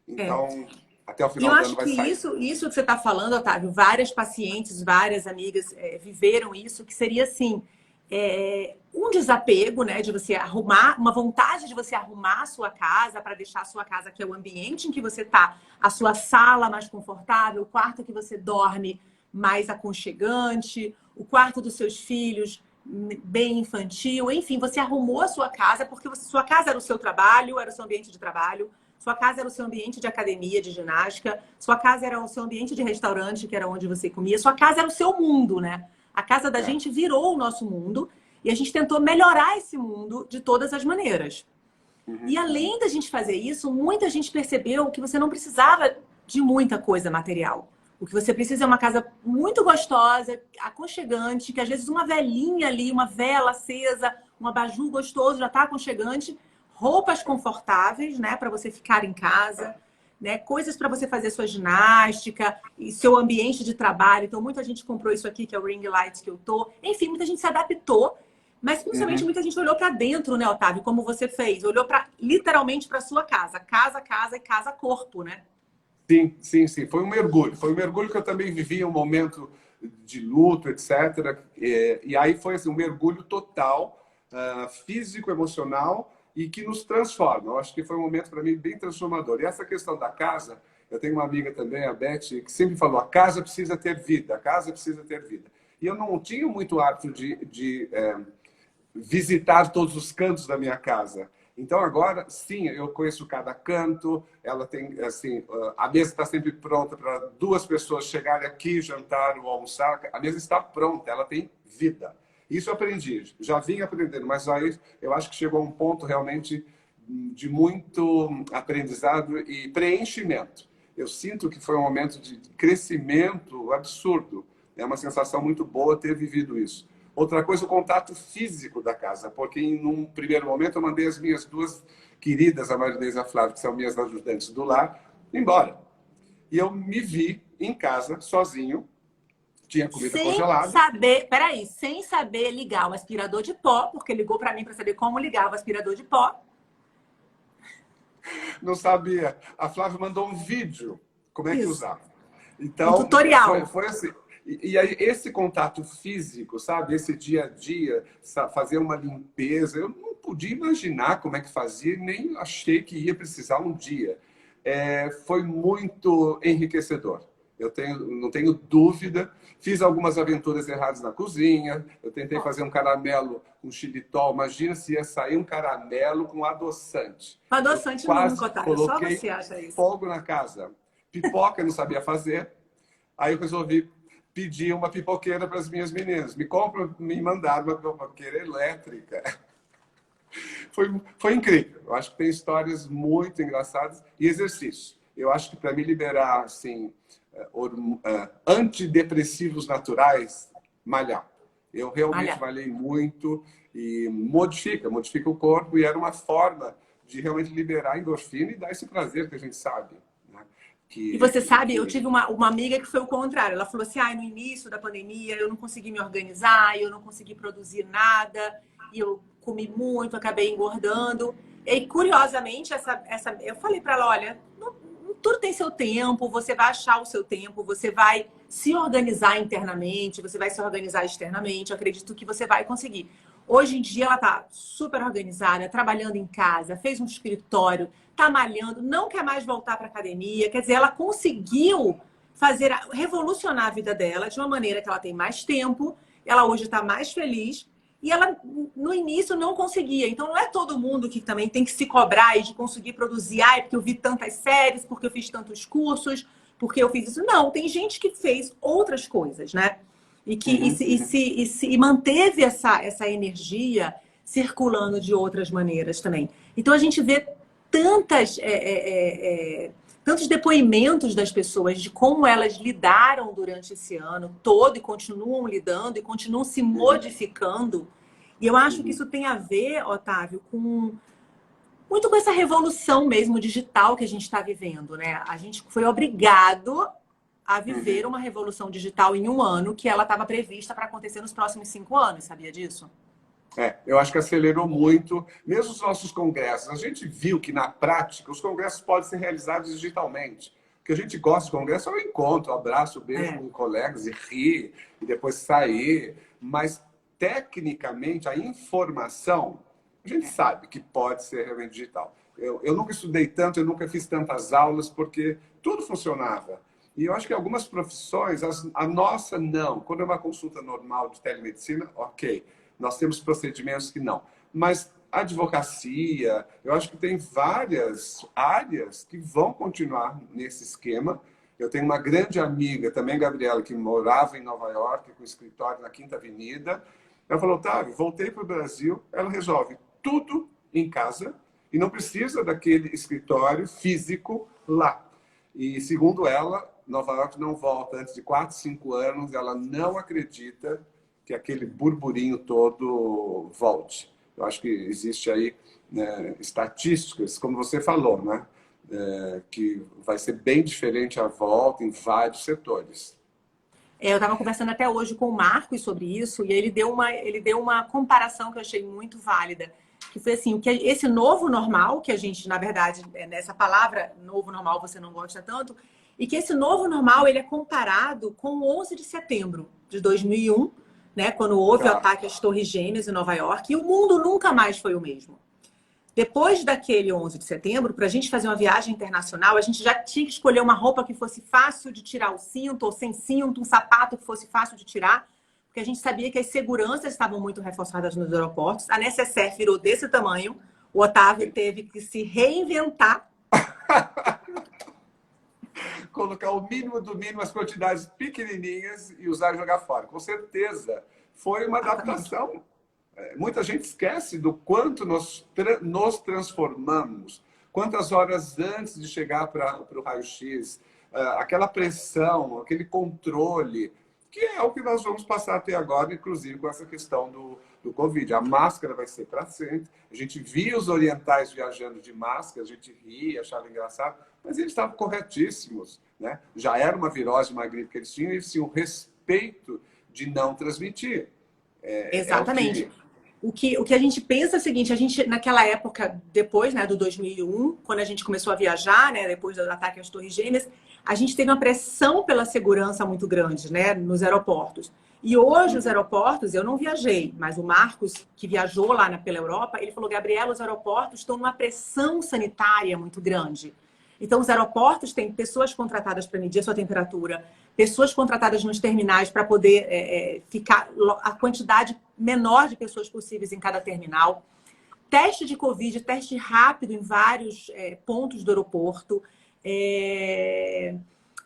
Então, até o final do ano vai sair. Eu acho que isso que você está falando, Otávio, várias pacientes, várias amigas viveram isso, que seria assim, um desapego, né, de você arrumar, uma vontade de você arrumar a sua casa para deixar a sua casa, que é o ambiente em que você está, a sua sala mais confortável, o quarto que você dorme mais aconchegante, o quarto dos seus filhos bem infantil, enfim, você arrumou a sua casa porque sua casa era o seu trabalho, era o seu ambiente de trabalho, sua casa era o seu ambiente de academia, de ginástica, sua casa era o seu ambiente de restaurante, que era onde você comia, sua casa era o seu mundo, né? A casa da gente virou o nosso mundo e a gente tentou melhorar esse mundo de todas as maneiras. E além da gente fazer isso, muita gente percebeu que você não precisava de muita coisa material. O que você precisa é uma casa muito gostosa, aconchegante, que às vezes uma velinha ali, uma vela acesa, um abajur gostoso já está aconchegante, roupas confortáveis, né, para você ficar em casa, né, coisas para você fazer sua ginástica e seu ambiente de trabalho. Então, muita gente comprou isso aqui, que é o ring light que eu tô. Enfim, muita gente se adaptou, mas principalmente muita gente olhou para dentro, né, Otávio, como você fez. Olhou literalmente para sua casa. Casa, casa e casa, corpo, né? Sim, sim, sim. Foi um mergulho. Foi um mergulho que eu também vivi um momento de luto, etc. E aí foi assim, um mergulho total, físico, emocional, e que nos transforma. Eu acho que foi um momento para mim bem transformador. E essa questão da casa, eu tenho uma amiga também, a Beth, que sempre falou: a casa precisa ter vida, a casa precisa ter vida. E eu não tinha muito hábito de visitar todos os cantos da minha casa. Então agora, sim, eu conheço cada canto, ela tem, assim, a mesa está sempre pronta para duas pessoas chegarem aqui, jantar ou almoçar. A mesa está pronta, ela tem vida. Isso eu aprendi, já vim aprendendo, mas aí eu acho que chegou a um ponto realmente de muito aprendizado e preenchimento. Eu sinto que foi um momento de crescimento absurdo. É uma sensação muito boa ter vivido isso. Outra coisa, o contato físico da casa, porque em um primeiro momento eu mandei as minhas duas queridas, a Marinês e a Flávia, que são minhas ajudantes do lar, embora. E eu me vi em casa, sozinho, tinha comida Sem congelada. saber, peraí, sem saber ligar o aspirador de pó, porque ligou para mim para saber como ligar o aspirador de pó. Não sabia. A Flávia mandou um vídeo como é que Isso. usava. Um Então, tutorial. foi assim. E aí, esse contato físico, sabe? Esse dia a dia, fazer uma limpeza. Eu não podia imaginar como é que fazia, nem achei que ia precisar um dia. Foi muito enriquecedor. Não tenho dúvida. Fiz algumas aventuras erradas na cozinha. Eu tentei fazer um caramelo com xilitol. Imagina se ia sair um caramelo com adoçante. Adoçante Quase nunca, Otávio. Só coloquei você acha isso. fogo na casa. Pipoca eu não sabia fazer. Aí eu resolvi pedir uma pipoqueira para as minhas meninas. Me mandaram uma pipoqueira elétrica. Foi incrível. Eu acho que tem histórias muito engraçadas e exercício. Eu acho que para me liberar assim, antidepressivos naturais, malhar. Eu realmente malhei muito e modifica o corpo e era uma forma de realmente liberar a endorfina e dar esse prazer que a gente sabe. Né? E você sabe, eu tive uma amiga que foi o contrário. Ela falou assim, no início da pandemia eu não consegui me organizar, eu não consegui produzir nada, e eu comi muito, acabei engordando. E curiosamente, eu falei para ela, olha, tudo tem seu tempo, você vai achar o seu tempo, você vai se organizar internamente, você vai se organizar externamente, eu acredito que você vai conseguir. Hoje em dia ela está super organizada, trabalhando em casa, fez um escritório, está malhando, não quer mais voltar para a academia. Quer dizer, ela conseguiu revolucionar a vida dela de uma maneira que ela tem mais tempo, ela hoje está mais feliz e ela no início não conseguia. Então não é todo mundo que também tem que se cobrar e de conseguir produzir, porque eu vi tantas séries, porque eu fiz tantos cursos, porque eu fiz isso. Não, tem gente que fez outras coisas, né? E manteve essa energia circulando de outras maneiras também. Então a gente vê tantos depoimentos das pessoas de como elas lidaram durante esse ano todo e continuam lidando e continuam se modificando. E eu acho que isso tem a ver, Otávio, muito com essa revolução mesmo digital que a gente está vivendo, né? A gente foi obrigado a viver uma revolução digital em um ano que ela estava prevista para acontecer nos próximos 5 anos, sabia disso? Eu acho que acelerou muito, mesmo os nossos congressos. A gente viu que, na prática, os congressos podem ser realizados digitalmente. O que a gente gosta de congresso é o encontro, o abraço, o beijo com colegas e rir, e depois sair. Mas, tecnicamente, a informação, a gente sabe que pode ser realmente digital. Eu nunca estudei tanto, eu nunca fiz tantas aulas, porque tudo funcionava. E eu acho que algumas profissões, a nossa não. Quando é uma consulta normal de telemedicina, ok. Nós temos procedimentos que não. Mas a advocacia, eu acho que tem várias áreas que vão continuar nesse esquema. Eu tenho uma grande amiga, também Gabriela, que morava em Nova York, com escritório na Quinta Avenida. Ela falou, Otávio, voltei para o Brasil. Ela resolve tudo em casa e não precisa daquele escritório físico lá. E, segundo ela, Nova York não volta antes de 4, 5 anos. Ela não acredita que aquele burburinho todo volte. Eu acho que existe aí, né, estatísticas, como você falou, né, que vai ser bem diferente a volta em vários setores. Eu estava conversando até hoje com o Marcos sobre isso e ele deu uma comparação que eu achei muito válida, que foi assim, esse novo normal, que a gente, na verdade, nessa palavra novo normal você não gosta tanto, e que esse novo normal ele é comparado com o 11 de setembro de 2001, né, quando houve o ataque às Torres Gêmeas em Nova York, e o mundo nunca mais foi o mesmo. Depois daquele 11 de setembro, para a gente fazer uma viagem internacional, a gente já tinha que escolher uma roupa que fosse fácil de tirar o cinto ou sem cinto, um sapato que fosse fácil de tirar, porque a gente sabia que as seguranças estavam muito reforçadas nos aeroportos. A necessaire virou desse tamanho, o Otávio teve que se reinventar. Colocar o mínimo do mínimo, as quantidades pequenininhas e usar e jogar fora. Com certeza, foi uma adaptação. Muita gente esquece do quanto nos transformamos. Quantas horas antes de chegar para o raio-x, aquela pressão, aquele controle. que é o que nós vamos passar até agora, inclusive com essa questão do Covid. A máscara vai ser para sempre. A gente via os orientais viajando de máscara, a gente ria, achava engraçado, mas eles estavam corretíssimos, né? Já era uma virose, uma gripe que eles tinham respeito de não transmitir. Exatamente. O que a gente pensa é o seguinte, a gente, naquela época, depois, né, do 2001, quando a gente começou a viajar, né, depois do ataque às Torres Gêmeas, a gente teve uma pressão pela segurança muito grande, né, nos aeroportos. E hoje os aeroportos, eu não viajei, mas o Marcos, que viajou lá pela Europa, ele falou, Gabriela, os aeroportos estão numa pressão sanitária muito grande. Então, os aeroportos têm pessoas contratadas para medir a sua temperatura, pessoas contratadas nos terminais para poder ficar a quantidade menor de pessoas possíveis em cada terminal. Teste de Covid, teste rápido em vários pontos do aeroporto.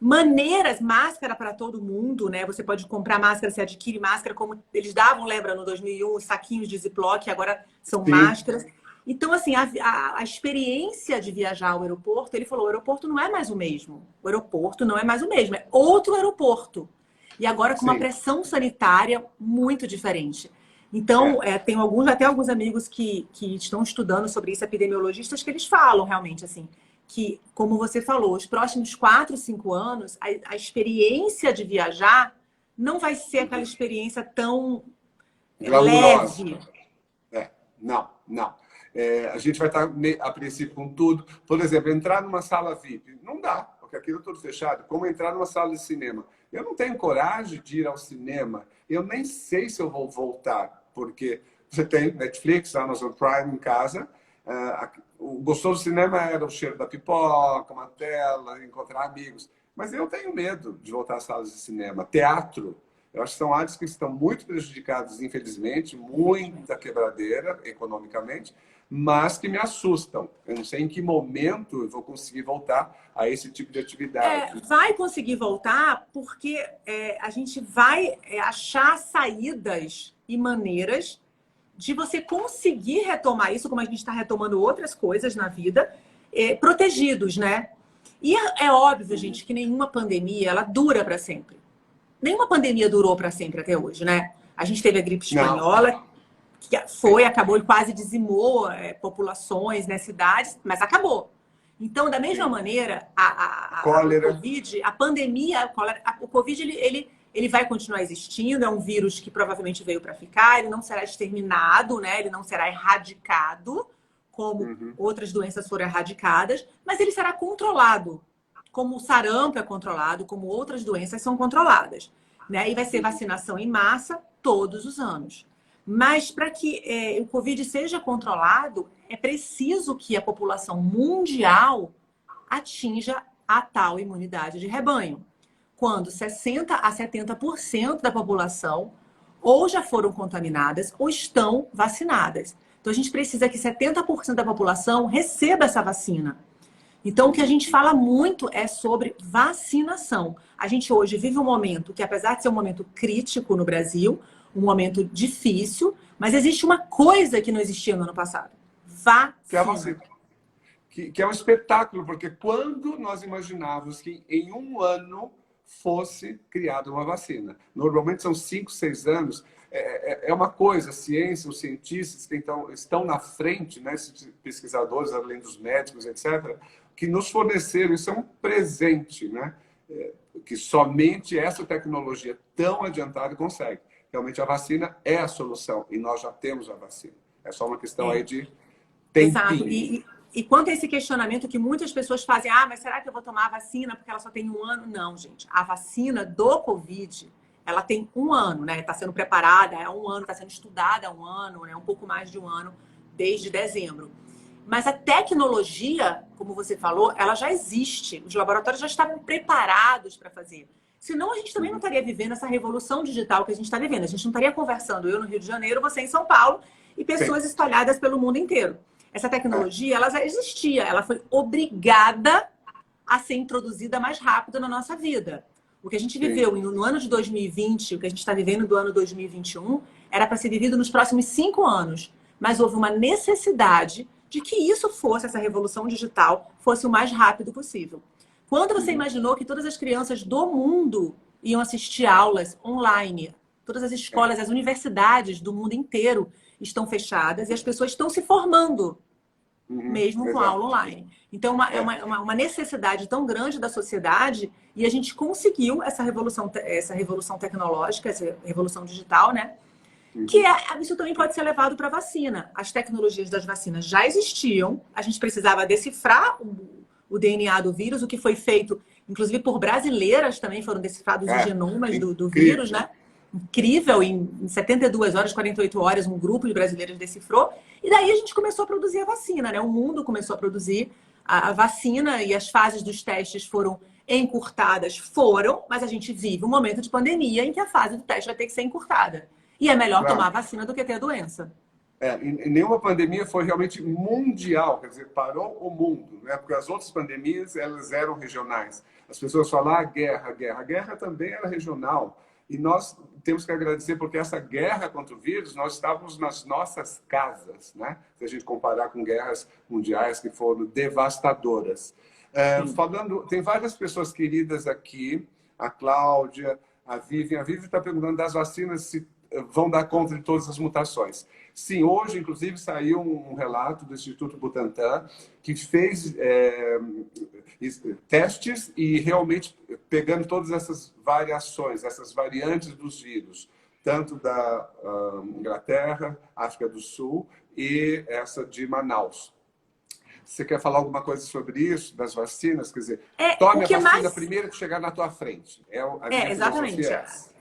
Maneiras, máscara para todo mundo, né? Você pode comprar máscara, você adquire máscara, como eles davam, lembra, no 2001, os saquinhos de Ziploc, agora são máscaras. Então, assim, a experiência de viajar ao aeroporto, ele falou, o aeroporto não é mais o mesmo. O aeroporto não é mais o mesmo, é outro aeroporto. E agora com uma pressão sanitária muito diferente. Então, tenho até alguns amigos que estão estudando sobre isso, epidemiologistas, que eles falam realmente, assim, que, como você falou, os próximos 4, 5 anos, a experiência de viajar não vai ser aquela experiência tão leve. Não. A gente vai estar apreensivo com tudo. Por exemplo, entrar numa sala VIP, não dá, porque aquilo é tudo fechado. Como entrar numa sala de cinema? Eu não tenho coragem de ir ao cinema. Eu nem sei se eu vou voltar, porque você tem Netflix, Amazon Prime em casa. O gostoso do cinema era o cheiro da pipoca, uma tela, encontrar amigos. Mas eu tenho medo de voltar às salas de cinema. Teatro. Eu acho que são áreas que estão muito prejudicadas, infelizmente, muita quebradeira economicamente, mas que me assustam. Eu não sei em que momento eu vou conseguir voltar a esse tipo de atividade. Vai conseguir voltar porque a gente vai achar saídas e maneiras de você conseguir retomar isso, como a gente está retomando outras coisas na vida, protegidos, né? E é óbvio, gente, que nenhuma pandemia ela dura para sempre. Nenhuma pandemia durou para sempre até hoje, né? A gente teve a gripe espanhola, que acabou e quase dizimou populações, né, cidades, mas acabou. Então, da mesma maneira, o Covid, a pandemia, o Covid, ele vai continuar existindo, é um vírus que provavelmente veio para ficar, ele não será exterminado, né? Ele não será erradicado, como outras doenças foram erradicadas, mas ele será controlado. Como o sarampo é controlado, como outras doenças são controladas. Né? E vai ser vacinação em massa todos os anos. Mas para que o Covid seja controlado, é preciso que a população mundial atinja a tal imunidade de rebanho. Quando 60% a 70% da população ou já foram contaminadas ou estão vacinadas. Então a gente precisa que 70% da população receba essa vacina. Então, o que a gente fala muito é sobre vacinação. A gente hoje vive um momento que, apesar de ser um momento crítico no Brasil, um momento difícil, mas existe uma coisa que não existia no ano passado. Vacina. Que é a vacina. Que é um espetáculo, porque quando nós imaginávamos que em um ano fosse criada uma vacina? Normalmente são 5, 6 anos. É uma coisa, a ciência, os cientistas que estão na frente, né, esses pesquisadores, além dos médicos, etc., que nos forneceram, isso é um presente, né? Que somente essa tecnologia tão adiantada consegue. Realmente a vacina é a solução e nós já temos a vacina. É só uma questão aí de tempinho. Exato. E quanto a esse questionamento que muitas pessoas fazem, mas será que eu vou tomar a vacina porque ela só tem 1 ano? Não, gente. A vacina do Covid, ela tem 1 ano, né? Está sendo preparada há 1 ano, está sendo estudada há 1 ano, né? Um pouco mais de 1 ano, desde dezembro. Mas a tecnologia, como você falou, ela já existe. Os laboratórios já estavam preparados para fazer. Senão a gente também não estaria vivendo essa revolução digital que a gente está vivendo. A gente não estaria conversando, eu no Rio de Janeiro, você em São Paulo, e pessoas espalhadas pelo mundo inteiro. Essa tecnologia, ela já existia. Ela foi obrigada a ser introduzida mais rápido na nossa vida. O que a gente viveu no ano de 2020, o que a gente está vivendo do ano 2021, era para ser vivido nos próximos 5 anos. Mas houve uma necessidade de que isso fosse, essa revolução digital, fosse o mais rápido possível. Quando você imaginou que todas as crianças do mundo iam assistir aulas online. Todas as escolas, as universidades do mundo inteiro estão fechadas e as pessoas estão se formando, mesmo com aula online. Então, é uma necessidade tão grande da sociedade e a gente conseguiu essa revolução tecnológica, essa revolução digital, né? Que isso também pode ser levado para a vacina. As tecnologias das vacinas já existiam, a gente precisava decifrar o DNA do vírus, o que foi feito, inclusive por brasileiras também foram decifrados os genomas do vírus, né? Incrível, em 72 horas, 48 horas, um grupo de brasileiros decifrou. E daí a gente começou a produzir a vacina, né? O mundo começou a produzir a vacina e as fases dos testes foram encurtadas, mas a gente vive um momento de pandemia em que a fase do teste vai ter que ser encurtada. E é melhor tomar a vacina do que ter a doença. E nenhuma pandemia foi realmente mundial, quer dizer, parou o mundo, né? Porque as outras pandemias, elas eram regionais. As pessoas falam, guerra. A guerra também era regional. E nós temos que agradecer porque essa guerra contra o vírus, nós estávamos nas nossas casas, né? Se a gente comparar com guerras mundiais que foram devastadoras. Tem várias pessoas queridas aqui, a Cláudia, a Vivian. A Vivian está perguntando das vacinas se vão dar conta de todas as mutações. Sim, hoje, inclusive, saiu um relato do Instituto Butantan que fez testes e realmente pegando todas essas variações, essas variantes dos vírus, tanto da Inglaterra, África do Sul e essa de Manaus. Você quer falar alguma coisa sobre isso, das vacinas? Quer dizer, tome a vacina primeiro que chegar na tua frente. Exatamente.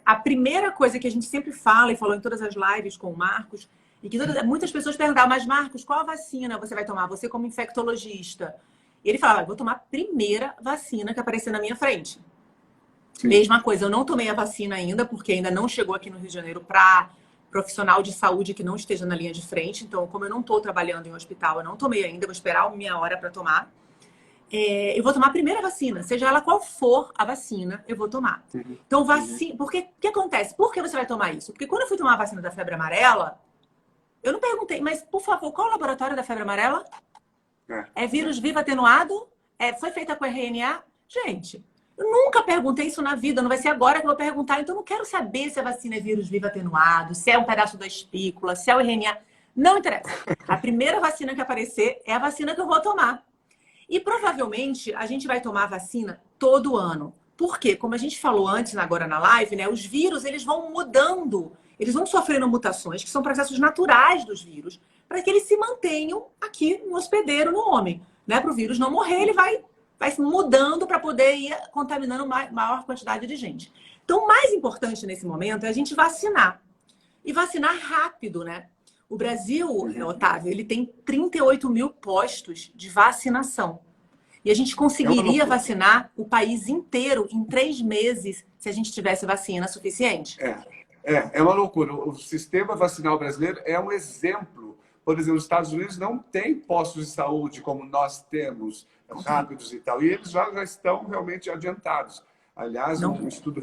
A primeira coisa que a gente sempre fala, e falou em todas as lives com o Marcos, e que muitas pessoas perguntavam, mas Marcos, qual a vacina você vai tomar? Você como infectologista. E ele falava, vou tomar a primeira vacina que aparecer na minha frente. Sim. Mesma coisa, eu não tomei a vacina ainda, porque ainda não chegou aqui no Rio de Janeiro para profissional de saúde que não esteja na linha de frente. Então, como eu não estou trabalhando em hospital, eu não tomei ainda, vou esperar a minha hora para tomar. Eu vou tomar a primeira vacina, seja ela qual for a vacina, eu vou tomar. Então, porque o que acontece? Por que você vai tomar isso? Porque quando eu fui tomar a vacina da febre amarela, eu não perguntei, mas, por favor, qual é o laboratório da febre amarela? É vírus vivo atenuado? Foi feita com RNA? Gente, eu nunca perguntei isso na vida, não vai ser agora que eu vou perguntar. Então, eu não quero saber se a vacina é vírus vivo atenuado, se é um pedaço da espícula, se é o RNA. Não interessa. A primeira vacina que aparecer é a vacina que eu vou tomar. E, provavelmente, a gente vai tomar a vacina todo ano. Por quê? Como a gente falou antes, agora na live, né? Os vírus, eles vão mudando. Eles vão sofrendo mutações, que são processos naturais dos vírus, para que eles se mantenham aqui no hospedeiro, no homem. Né? Para o vírus não morrer, ele vai se mudando para poder ir contaminando maior quantidade de gente. Então, o mais importante nesse momento é a gente vacinar. E vacinar rápido, né? O Brasil, Otávio, ele tem 38 mil postos de vacinação. E a gente conseguiria vacinar o país inteiro em 3 meses se a gente tivesse vacina suficiente. É uma loucura. O sistema vacinal brasileiro é um exemplo. Por exemplo, os Estados Unidos não têm postos de saúde como nós temos, rápidos e tal. E eles já estão realmente adiantados. Aliás, um estudo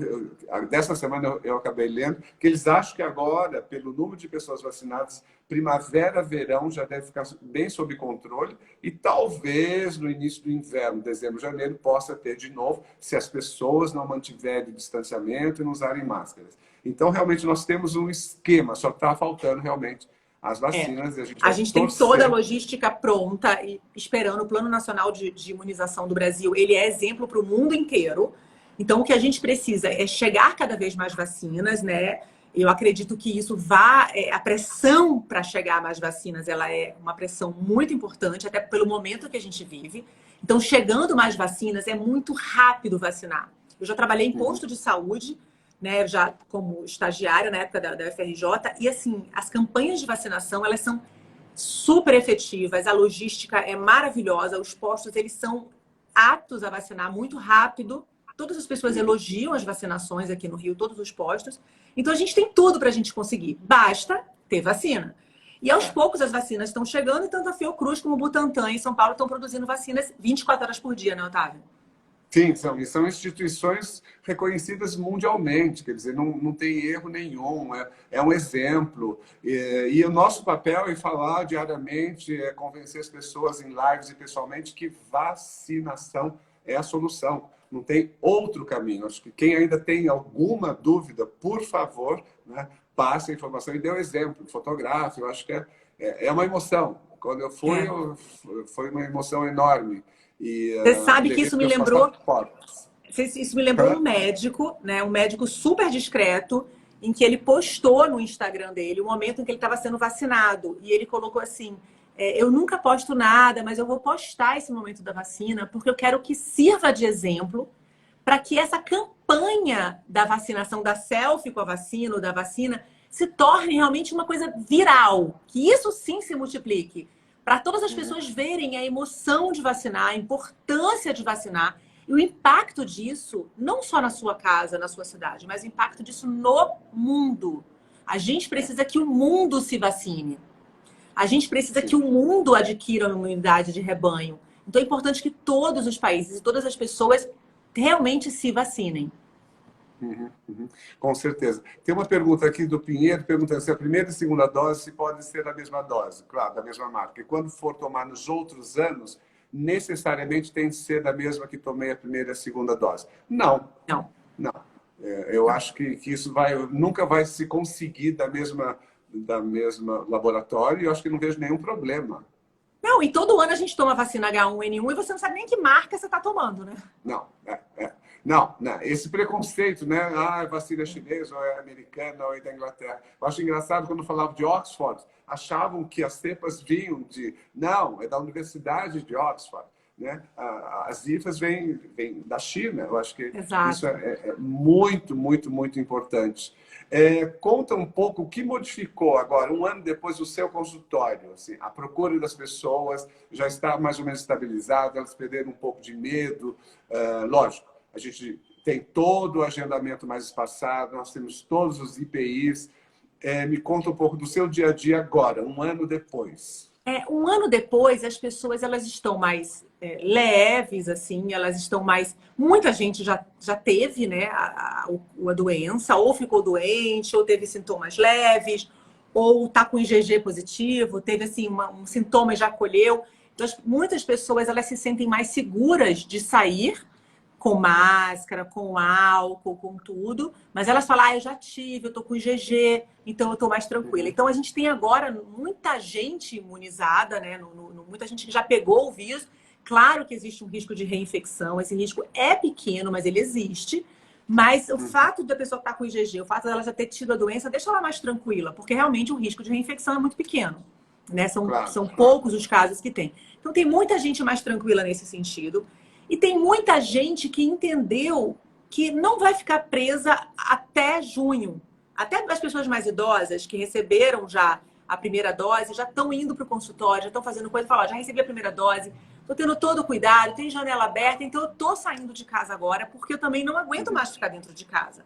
dessa semana eu acabei lendo que eles acham que agora, pelo número de pessoas vacinadas, primavera, verão já deve ficar bem sob controle e talvez no início do inverno, dezembro, janeiro, possa ter de novo, se as pessoas não mantiverem distanciamento e não usarem máscaras. Então, realmente, nós temos um esquema, só está faltando realmente as vacinas. E a gente tem toda a logística pronta e esperando o Plano Nacional de Imunização do Brasil. Ele é exemplo para o mundo inteiro. Então, o que a gente precisa é chegar cada vez mais vacinas, né? Eu acredito que isso a pressão para chegar mais vacinas, ela é uma pressão muito importante, até pelo momento que a gente vive. Então, chegando mais vacinas, é muito rápido vacinar. Eu já trabalhei em posto de saúde, né? Já como estagiária na época da UFRJ. E, assim, as campanhas de vacinação, elas são super efetivas. A logística é maravilhosa. Os postos, eles são aptos a vacinar muito rápido. Todas as pessoas elogiam as vacinações aqui no Rio, todos os postos. Então, a gente tem tudo para a gente conseguir. Basta ter vacina. E, aos poucos, as vacinas estão chegando. E tanto a Fiocruz como o Butantan em São Paulo estão produzindo vacinas 24 horas por dia, né, Otávio? Sim, são instituições reconhecidas mundialmente. Quer dizer, não tem erro nenhum. É um exemplo. E o nosso papel é falar diariamente, convencer as pessoas em lives e pessoalmente que vacinação é a solução. não tem outro caminho. Acho que quem ainda tem alguma dúvida, por favor, né, passe a informação e dê um exemplo fotográfico. Eu acho que é uma emoção. Quando eu fui, É. foi uma emoção enorme. E Você sabe que levei isso me meus lembrou, passaportes. isso me lembrou um médico, né? Um médico super discreto, em que ele postou no Instagram dele o momento em que ele estava sendo vacinado. E ele colocou assim: eu nunca posto nada, mas eu vou postar esse momento da vacina, porque eu quero que sirva de exemplo para que essa campanha da vacinação, da selfie com a vacina ou da vacina, se torne realmente uma coisa viral. Que isso sim se multiplique. Para todas as pessoas verem a emoção de vacinar, a importância de vacinar e o impacto disso, não só na sua casa, na sua cidade, mas o impacto disso no mundo. A gente precisa que o mundo se vacine. A gente precisa que o mundo adquira uma imunidade de rebanho. Então é importante que todos os países e todas as pessoas realmente se vacinem. Com certeza. Tem uma pergunta aqui do Pinheiro, perguntando se a primeira e segunda dose se pode ser da mesma dose, claro, da mesma marca. E quando for tomar nos outros anos, necessariamente tem que ser da mesma que tomei a primeira e a segunda dose. Não, Não. não. Eu acho que isso nunca vai se conseguir da mesma laboratório e eu acho que não vejo nenhum problema. Não, e todo ano a gente toma vacina H1N1 e você não sabe nem que marca você está tomando, né? Não, Não, esse preconceito, né? Ah, vacina chinesa, ou é americana, ou é da Inglaterra. Eu acho engraçado quando falava de Oxford, achavam que as cepas vinham de. Não, é da Universidade de Oxford. Né? As IFAs vêm da China. Eu acho que isso Exato. é muito, muito, muito importante. Conta um pouco o que modificou agora, um ano depois, o seu consultório. Assim, a procura das pessoas já está mais ou menos estabilizada, elas perderam um pouco de medo. Lógico, a gente tem todo o agendamento mais espaçado, nós temos todos os IPIs. Me conta um pouco do seu dia a dia agora, um ano depois. Um ano depois, as pessoas elas estão mais leves, assim, elas estão mais. Muita gente já teve, né, a doença, ou ficou doente, ou teve sintomas leves, ou está com IgG positivo, teve assim um sintoma e já colheu. Então, muitas pessoas elas se sentem mais seguras de sair com máscara, com álcool, com tudo, mas elas falam, eu já tive, eu tô com IgG, então eu tô mais tranquila. Então a gente tem agora muita gente imunizada, né? Muita gente que já pegou o vírus. Claro que existe um risco de reinfecção, esse risco é pequeno, mas ele existe. Mas o fato da pessoa estar com IgG, o fato dela já ter tido a doença, deixa ela mais tranquila, porque realmente o risco de reinfecção é muito pequeno. Né? São poucos os casos que tem. Então tem muita gente mais tranquila nesse sentido. E tem muita gente que entendeu que não vai ficar presa até junho. Até as pessoas mais idosas que receberam já a primeira dose, já estão indo para o consultório, já estão fazendo coisa e falam, já recebi a primeira dose, estou tendo todo o cuidado, tem janela aberta, então eu estou saindo de casa agora, porque eu também não aguento mais ficar dentro de casa.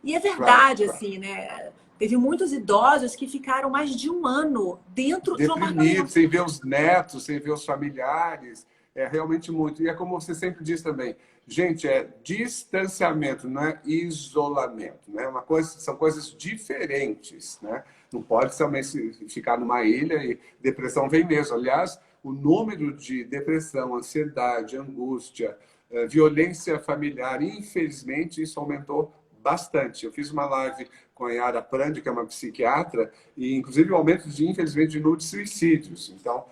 E é verdade, assim, né? Teve muitos idosos que ficaram mais de um ano dentro de um apartamento. Sem ver os netos, sem ver os familiares. É realmente muito. E é como você sempre diz também, gente, é distanciamento, não é isolamento. Né? São coisas diferentes. Né? Não pode somente ficar numa ilha e depressão vem mesmo. Aliás, o número de depressão, ansiedade, angústia, violência familiar, infelizmente, isso aumentou bastante. Eu fiz uma live com a Yara Prandi, que é uma psiquiatra, e inclusive o aumento infelizmente, de número de suicídios. Então,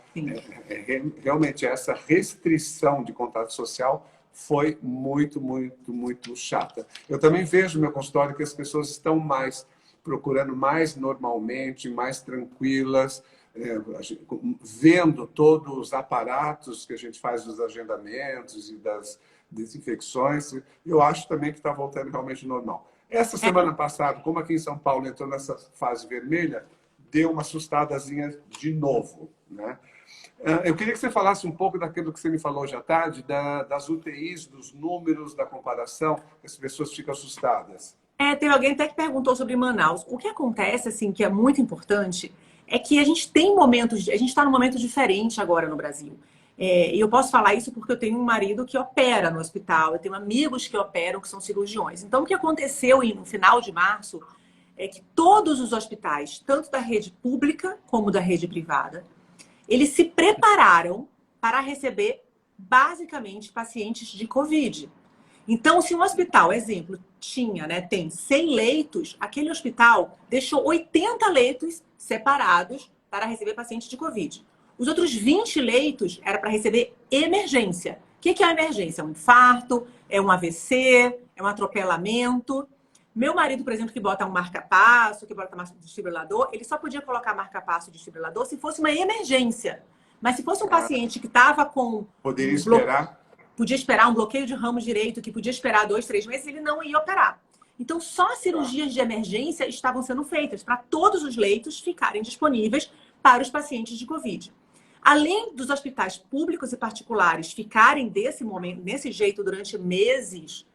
realmente, essa restrição de contato social foi muito, muito, muito chata. Eu também vejo no meu consultório que as pessoas estão procurando mais normalmente, mais tranquilas, vendo todos os aparatos que a gente faz dos agendamentos e das desinfecções. Eu acho também que está voltando realmente normal. Essa semana passada, como aqui em São Paulo entrou nessa fase vermelha, deu uma assustadazinha de novo. Né? Eu queria que você falasse um pouco daquilo que você me falou hoje à tarde, das UTIs, dos números, da comparação, que as pessoas ficam assustadas. Teve alguém até que perguntou sobre Manaus. O que acontece, assim, que é muito importante, é que a gente tem momentos, a gente está num momento diferente agora no Brasil. E eu posso falar isso porque eu tenho um marido que opera no hospital, eu tenho amigos que operam, que são cirurgiões. Então, o que aconteceu no final de março é que todos os hospitais, tanto da rede pública como da rede privada, eles se prepararam para receber, basicamente, pacientes de Covid. Então, se um hospital, exemplo, tinha, né, tem 100 leitos, aquele hospital deixou 80 leitos separados para receber pacientes de Covid. Os outros 20 leitos era para receber emergência. O que é a emergência? É um infarto, é um AVC, é um atropelamento. Meu marido, por exemplo, que bota um marca-passo, que bota um desfibrilador, ele só podia colocar marca-passo e desfibrilador se fosse uma emergência. Mas se fosse um paciente que estava com... Poderia esperar? Podia esperar um bloqueio de ramo direito, que podia esperar 2, 3 meses, ele não ia operar. Então, só cirurgias de emergência estavam sendo feitas para todos os leitos ficarem disponíveis para os pacientes de Covid. Além dos hospitais públicos e particulares ficarem desse momento, desse jeito durante meses,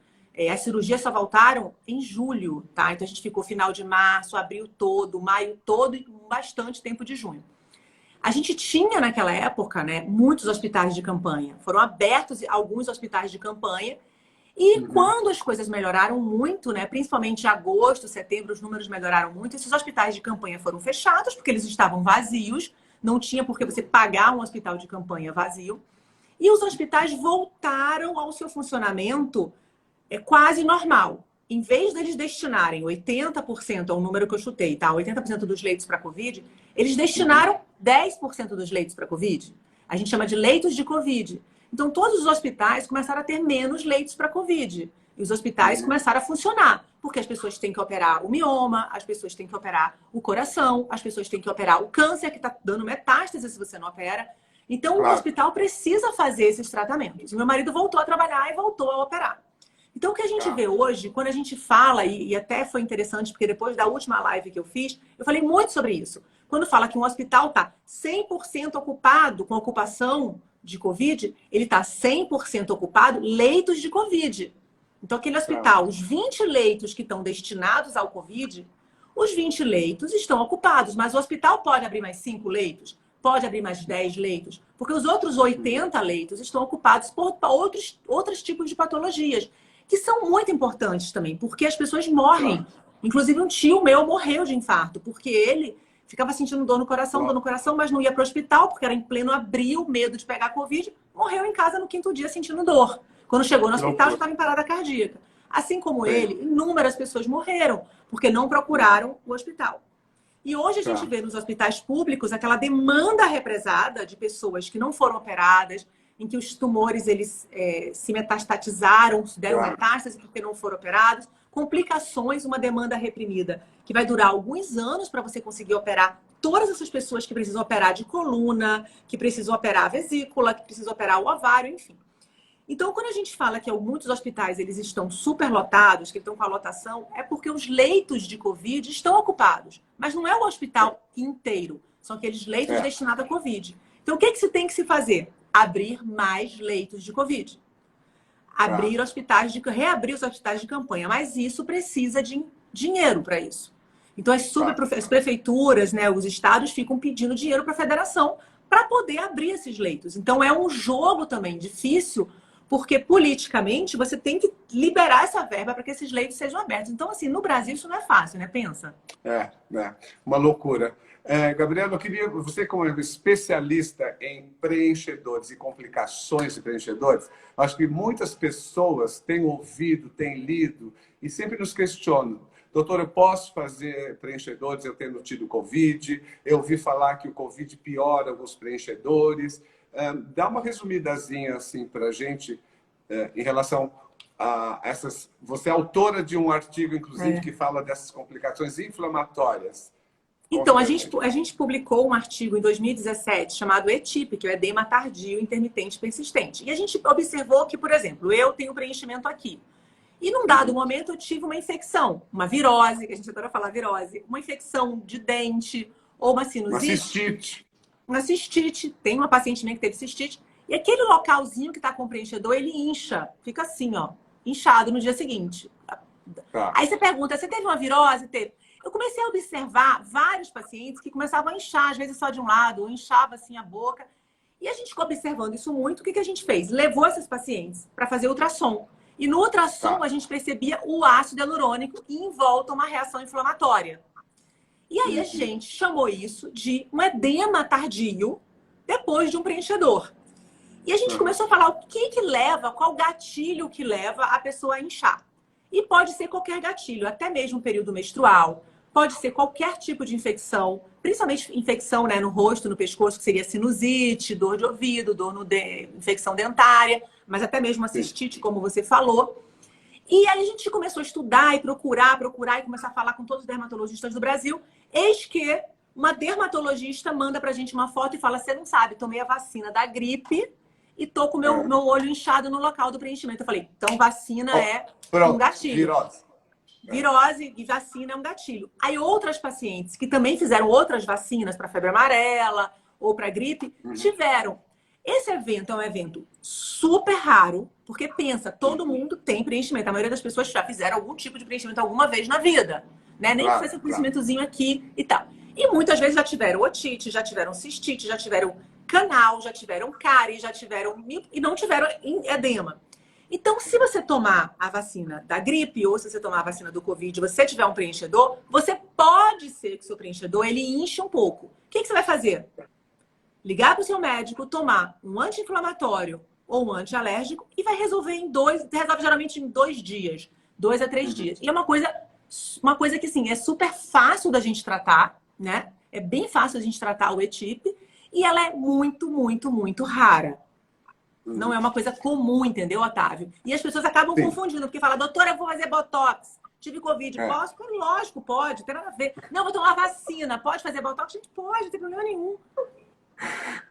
as cirurgias só voltaram em julho, tá? Então a gente ficou final de março, abril todo, maio todo e bastante tempo de junho. A gente tinha naquela época, né, muitos hospitais de campanha. Foram abertos alguns hospitais de campanha. E quando as coisas melhoraram muito, né, principalmente em agosto, setembro, os números melhoraram muito, esses hospitais de campanha foram fechados porque eles estavam vazios. Não tinha por que você pagar um hospital de campanha vazio. E os hospitais voltaram ao seu funcionamento quase normal. Em vez deles destinarem 80%, é o número que eu chutei, tá? 80% dos leitos para Covid, eles destinaram 10% dos leitos para Covid. A gente chama de leitos de Covid. Então, todos os hospitais começaram a ter menos leitos para Covid. E os hospitais começaram a funcionar. Porque as pessoas têm que operar o mioma, as pessoas têm que operar o coração, as pessoas têm que operar o câncer, que está dando metástase se você não opera. Então, o hospital precisa fazer esses tratamentos. O meu marido voltou a trabalhar e voltou a operar. Então, o que a gente vê hoje, quando a gente fala, e até foi interessante, porque depois da última live que eu fiz, eu falei muito sobre isso. Quando fala que um hospital está 100% ocupado com ocupação de Covid, ele está 100% ocupado leitos de Covid. Então, aquele hospital, os 20 leitos que estão destinados ao Covid, os 20 leitos estão ocupados, mas o hospital pode abrir mais 5 leitos, pode abrir mais 10 leitos, porque os outros 80 leitos estão ocupados por outros tipos de patologias, que são muito importantes também, porque as pessoas morrem. Inclusive, um tio meu morreu de infarto, porque ele ficava sentindo dor no coração, mas não ia para o hospital, porque era em pleno abril, medo de pegar Covid, morreu em casa no 5º dia sentindo dor. Quando chegou no hospital, já estava em parada cardíaca. Assim como ele, inúmeras pessoas morreram, porque não procuraram o hospital. E hoje a gente vê nos hospitais públicos aquela demanda represada de pessoas que não foram operadas, em que os tumores eles se metastatizaram, deram metástase porque não foram operados, complicações, uma demanda reprimida, que vai durar alguns anos para você conseguir operar todas essas pessoas que precisam operar de coluna, que precisam operar a vesícula, que precisam operar o ovário, enfim. Então, quando a gente fala que muitos hospitais eles estão superlotados, que estão com a lotação, é porque os leitos de Covid estão ocupados. Mas não é o hospital inteiro, são aqueles leitos destinados a Covid. Então, o que se tem que se fazer? Abrir mais leitos de Covid. Reabrir os hospitais de campanha. Mas isso precisa de dinheiro para isso. Então, as prefeituras, né, os estados ficam pedindo dinheiro para a federação para poder abrir esses leitos. Então, é um jogo também difícil, porque politicamente você tem que liberar essa verba para que esses leitos sejam abertos. Então, assim, no Brasil isso não é fácil, né? Pensa. Uma loucura. Gabriela, eu queria, você como especialista em preenchedores e complicações de preenchedores, acho que muitas pessoas têm ouvido, têm lido e sempre nos questionam. Doutor, eu posso fazer preenchedores eu tendo tido Covid? Eu ouvi falar que o Covid piora alguns preenchedores. Dá uma resumidazinha assim para a gente em relação a essas... Você é autora de um artigo, inclusive, que fala dessas complicações inflamatórias. Então, a gente publicou um artigo em 2017 chamado ETIP, que é o edema tardio intermitente persistente. E a gente observou que, por exemplo, eu tenho preenchimento aqui. E num dado momento eu tive uma infecção, uma virose, que a gente adora falar virose, uma infecção de dente ou uma sinusite. Uma cistite. Tem uma paciente minha que teve cistite. E aquele localzinho que está com o preenchedor, ele incha. Fica assim, ó, inchado no dia seguinte. Aí você pergunta, você teve uma virose? Teve. Eu comecei a observar vários pacientes que começavam a inchar, às vezes só de um lado, ou inchava assim a boca. E a gente ficou observando isso muito. O que a gente fez? Levou esses pacientes para fazer ultrassom. E no ultrassom a gente percebia o ácido hialurônico e em volta uma reação inflamatória. E aí a gente chamou isso de um edema tardio depois de um preenchedor. E a gente começou a falar o que leva, qual gatilho que leva a pessoa a inchar. E pode ser qualquer gatilho, até mesmo o período menstrual, pode ser qualquer tipo de infecção, principalmente infecção, né, no rosto, no pescoço, que seria sinusite, dor de ouvido, infecção dentária, mas até mesmo a cistite, como você falou. E aí a gente começou a estudar e procurar e começar a falar com todos os dermatologistas do Brasil. Eis que uma dermatologista manda pra gente uma foto e fala: você não sabe, tomei a vacina da gripe e tô com meu olho inchado no local do preenchimento. Eu falei, então vacina é um gatilho. Virose e vacina é um gatilho. Aí outras pacientes que também fizeram outras vacinas para febre amarela ou para gripe, tiveram. Esse evento é um evento super raro, porque pensa, todo mundo tem preenchimento. A maioria das pessoas já fizeram algum tipo de preenchimento alguma vez na vida, né? Nem que fosse um preenchimentozinho aqui e tal. E muitas vezes já tiveram otite, já tiveram cistite, já tiveram canal, já tiveram cárie, já tiveram e não tiveram edema. Então, se você tomar a vacina da gripe ou se você tomar a vacina do Covid e você tiver um preenchedor, você pode ser que o seu preenchedor ele inche um pouco. O que você vai fazer? Ligar para o seu médico, tomar um anti-inflamatório ou um anti-alérgico e vai resolver resolve geralmente em 2 dias, 2 a 3 dias. E é uma coisa que, sim, é super fácil da gente tratar, né? É bem fácil a gente tratar o ETIP e ela é muito, muito, muito rara. Não é uma coisa comum, entendeu, Otávio? E as pessoas acabam confundindo, porque fala, doutora, eu vou fazer Botox, tive Covid. Posso? Lógico, pode, não tem nada a ver. Não, vou tomar vacina, pode fazer Botox? Gente, pode, não tem problema nenhum.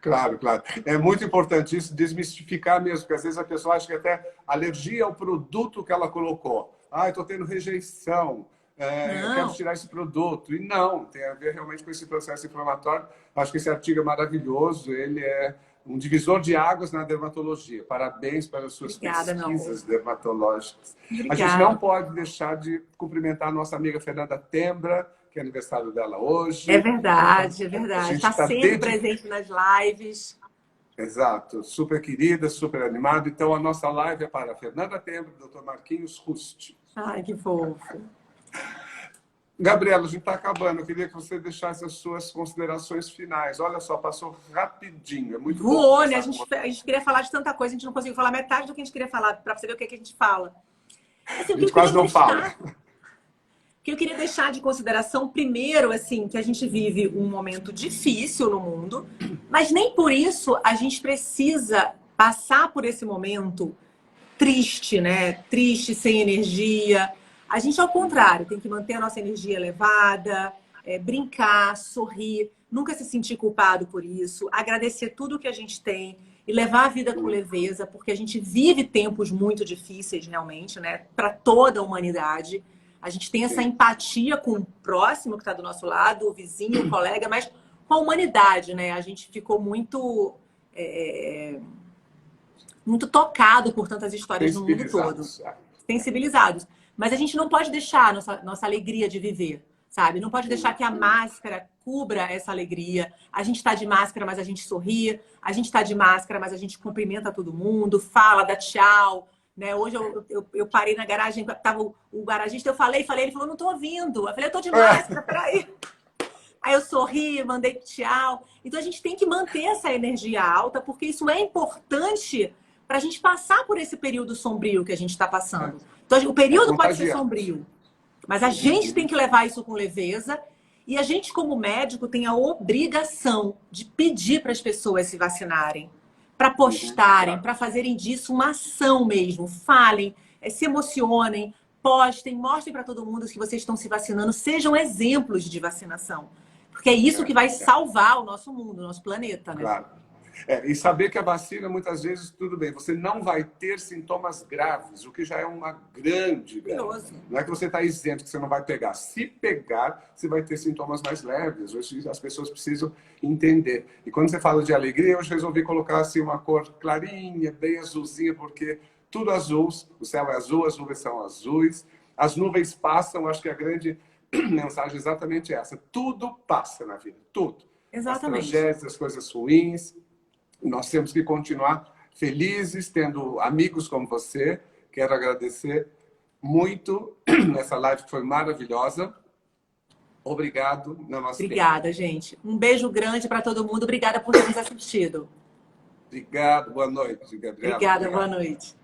Claro, claro. É muito importante isso, desmistificar mesmo, porque às vezes a pessoa acha que até alergia ao produto que ela colocou. Ah, estou tendo rejeição, eu quero tirar esse produto. E não, tem a ver realmente com esse processo inflamatório. Acho que esse artigo é maravilhoso, ele é um divisor de águas na dermatologia. Parabéns pelas suas pesquisas dermatológicas. Obrigada. A gente não pode deixar de cumprimentar a nossa amiga Fernanda Tembra, que é aniversário dela hoje. É verdade, é verdade. Está sempre presente nas lives. Exato. Super querida, super animada. Então, a nossa live é para a Fernanda Tembra e o Dr. Marquinhos Rust. Ai, que fofo. Gabriela, a gente está acabando. Eu queria que você deixasse as suas considerações finais. Olha só, passou rapidinho. É muito voou, né? A gente queria falar de tanta coisa, a gente não conseguiu falar metade do que a gente queria falar, para você ver o que a gente fala. Assim, a gente quase não fala. O que eu queria deixar de consideração, primeiro, assim, que a gente vive um momento difícil no mundo, mas nem por isso a gente precisa passar por esse momento triste, né? Triste, sem energia. A gente, ao contrário, tem que manter a nossa energia elevada, brincar, sorrir, nunca se sentir culpado por isso, agradecer tudo que a gente tem e levar a vida com leveza, porque a gente vive tempos muito difíceis, realmente, né? Para toda a humanidade. A gente tem essa empatia com o próximo que está do nosso lado, o vizinho, o colega, mas com a humanidade, né? A gente ficou muito, muito tocado por tantas histórias no mundo todo. Sensibilizados. Mas a gente não pode deixar nossa alegria de viver, sabe? Não pode deixar que a máscara cubra essa alegria. A gente está de máscara, mas a gente sorri. A gente está de máscara, mas a gente cumprimenta todo mundo, fala, dá tchau. Né? Hoje eu parei na garagem, tava o garagista, eu falei, ele falou, não tô ouvindo. Eu falei, eu tô de máscara, peraí. Aí eu sorri, mandei tchau. Então a gente tem que manter essa energia alta, porque isso é importante para a gente passar por esse período sombrio que a gente está passando. Então o período pode ser sombrio, mas a gente tem que levar isso com leveza. E a gente, como médico, tem a obrigação de pedir para as pessoas se vacinarem, para postarem, para fazerem disso uma ação mesmo. Falem, se emocionem, postem, mostrem para todo mundo que vocês estão se vacinando, sejam exemplos de vacinação. Porque é isso que vai salvar o nosso mundo, o nosso planeta, né? Claro. E saber que a vacina, muitas vezes, tudo bem, você não vai ter sintomas graves, o que já é uma grande... Não é que você está isento, que você não vai pegar. Se pegar, você vai ter sintomas mais leves. As pessoas precisam entender. E quando você fala de alegria, eu resolvi colocar assim, uma cor clarinha, bem azulzinha, porque tudo azul, o céu é azul, as nuvens são azuis, as nuvens passam, acho que a grande mensagem é exatamente essa. Tudo passa na vida, tudo. Exatamente. As tragédias, as coisas ruins. Nós temos que continuar felizes, tendo amigos como você. Quero agradecer muito nessa live que foi maravilhosa. Obrigado. Obrigada, gente. Um beijo grande para todo mundo. Obrigada por ter nos assistido. Obrigado, boa noite, Gabriela. Obrigada, Obrigado. boa noite.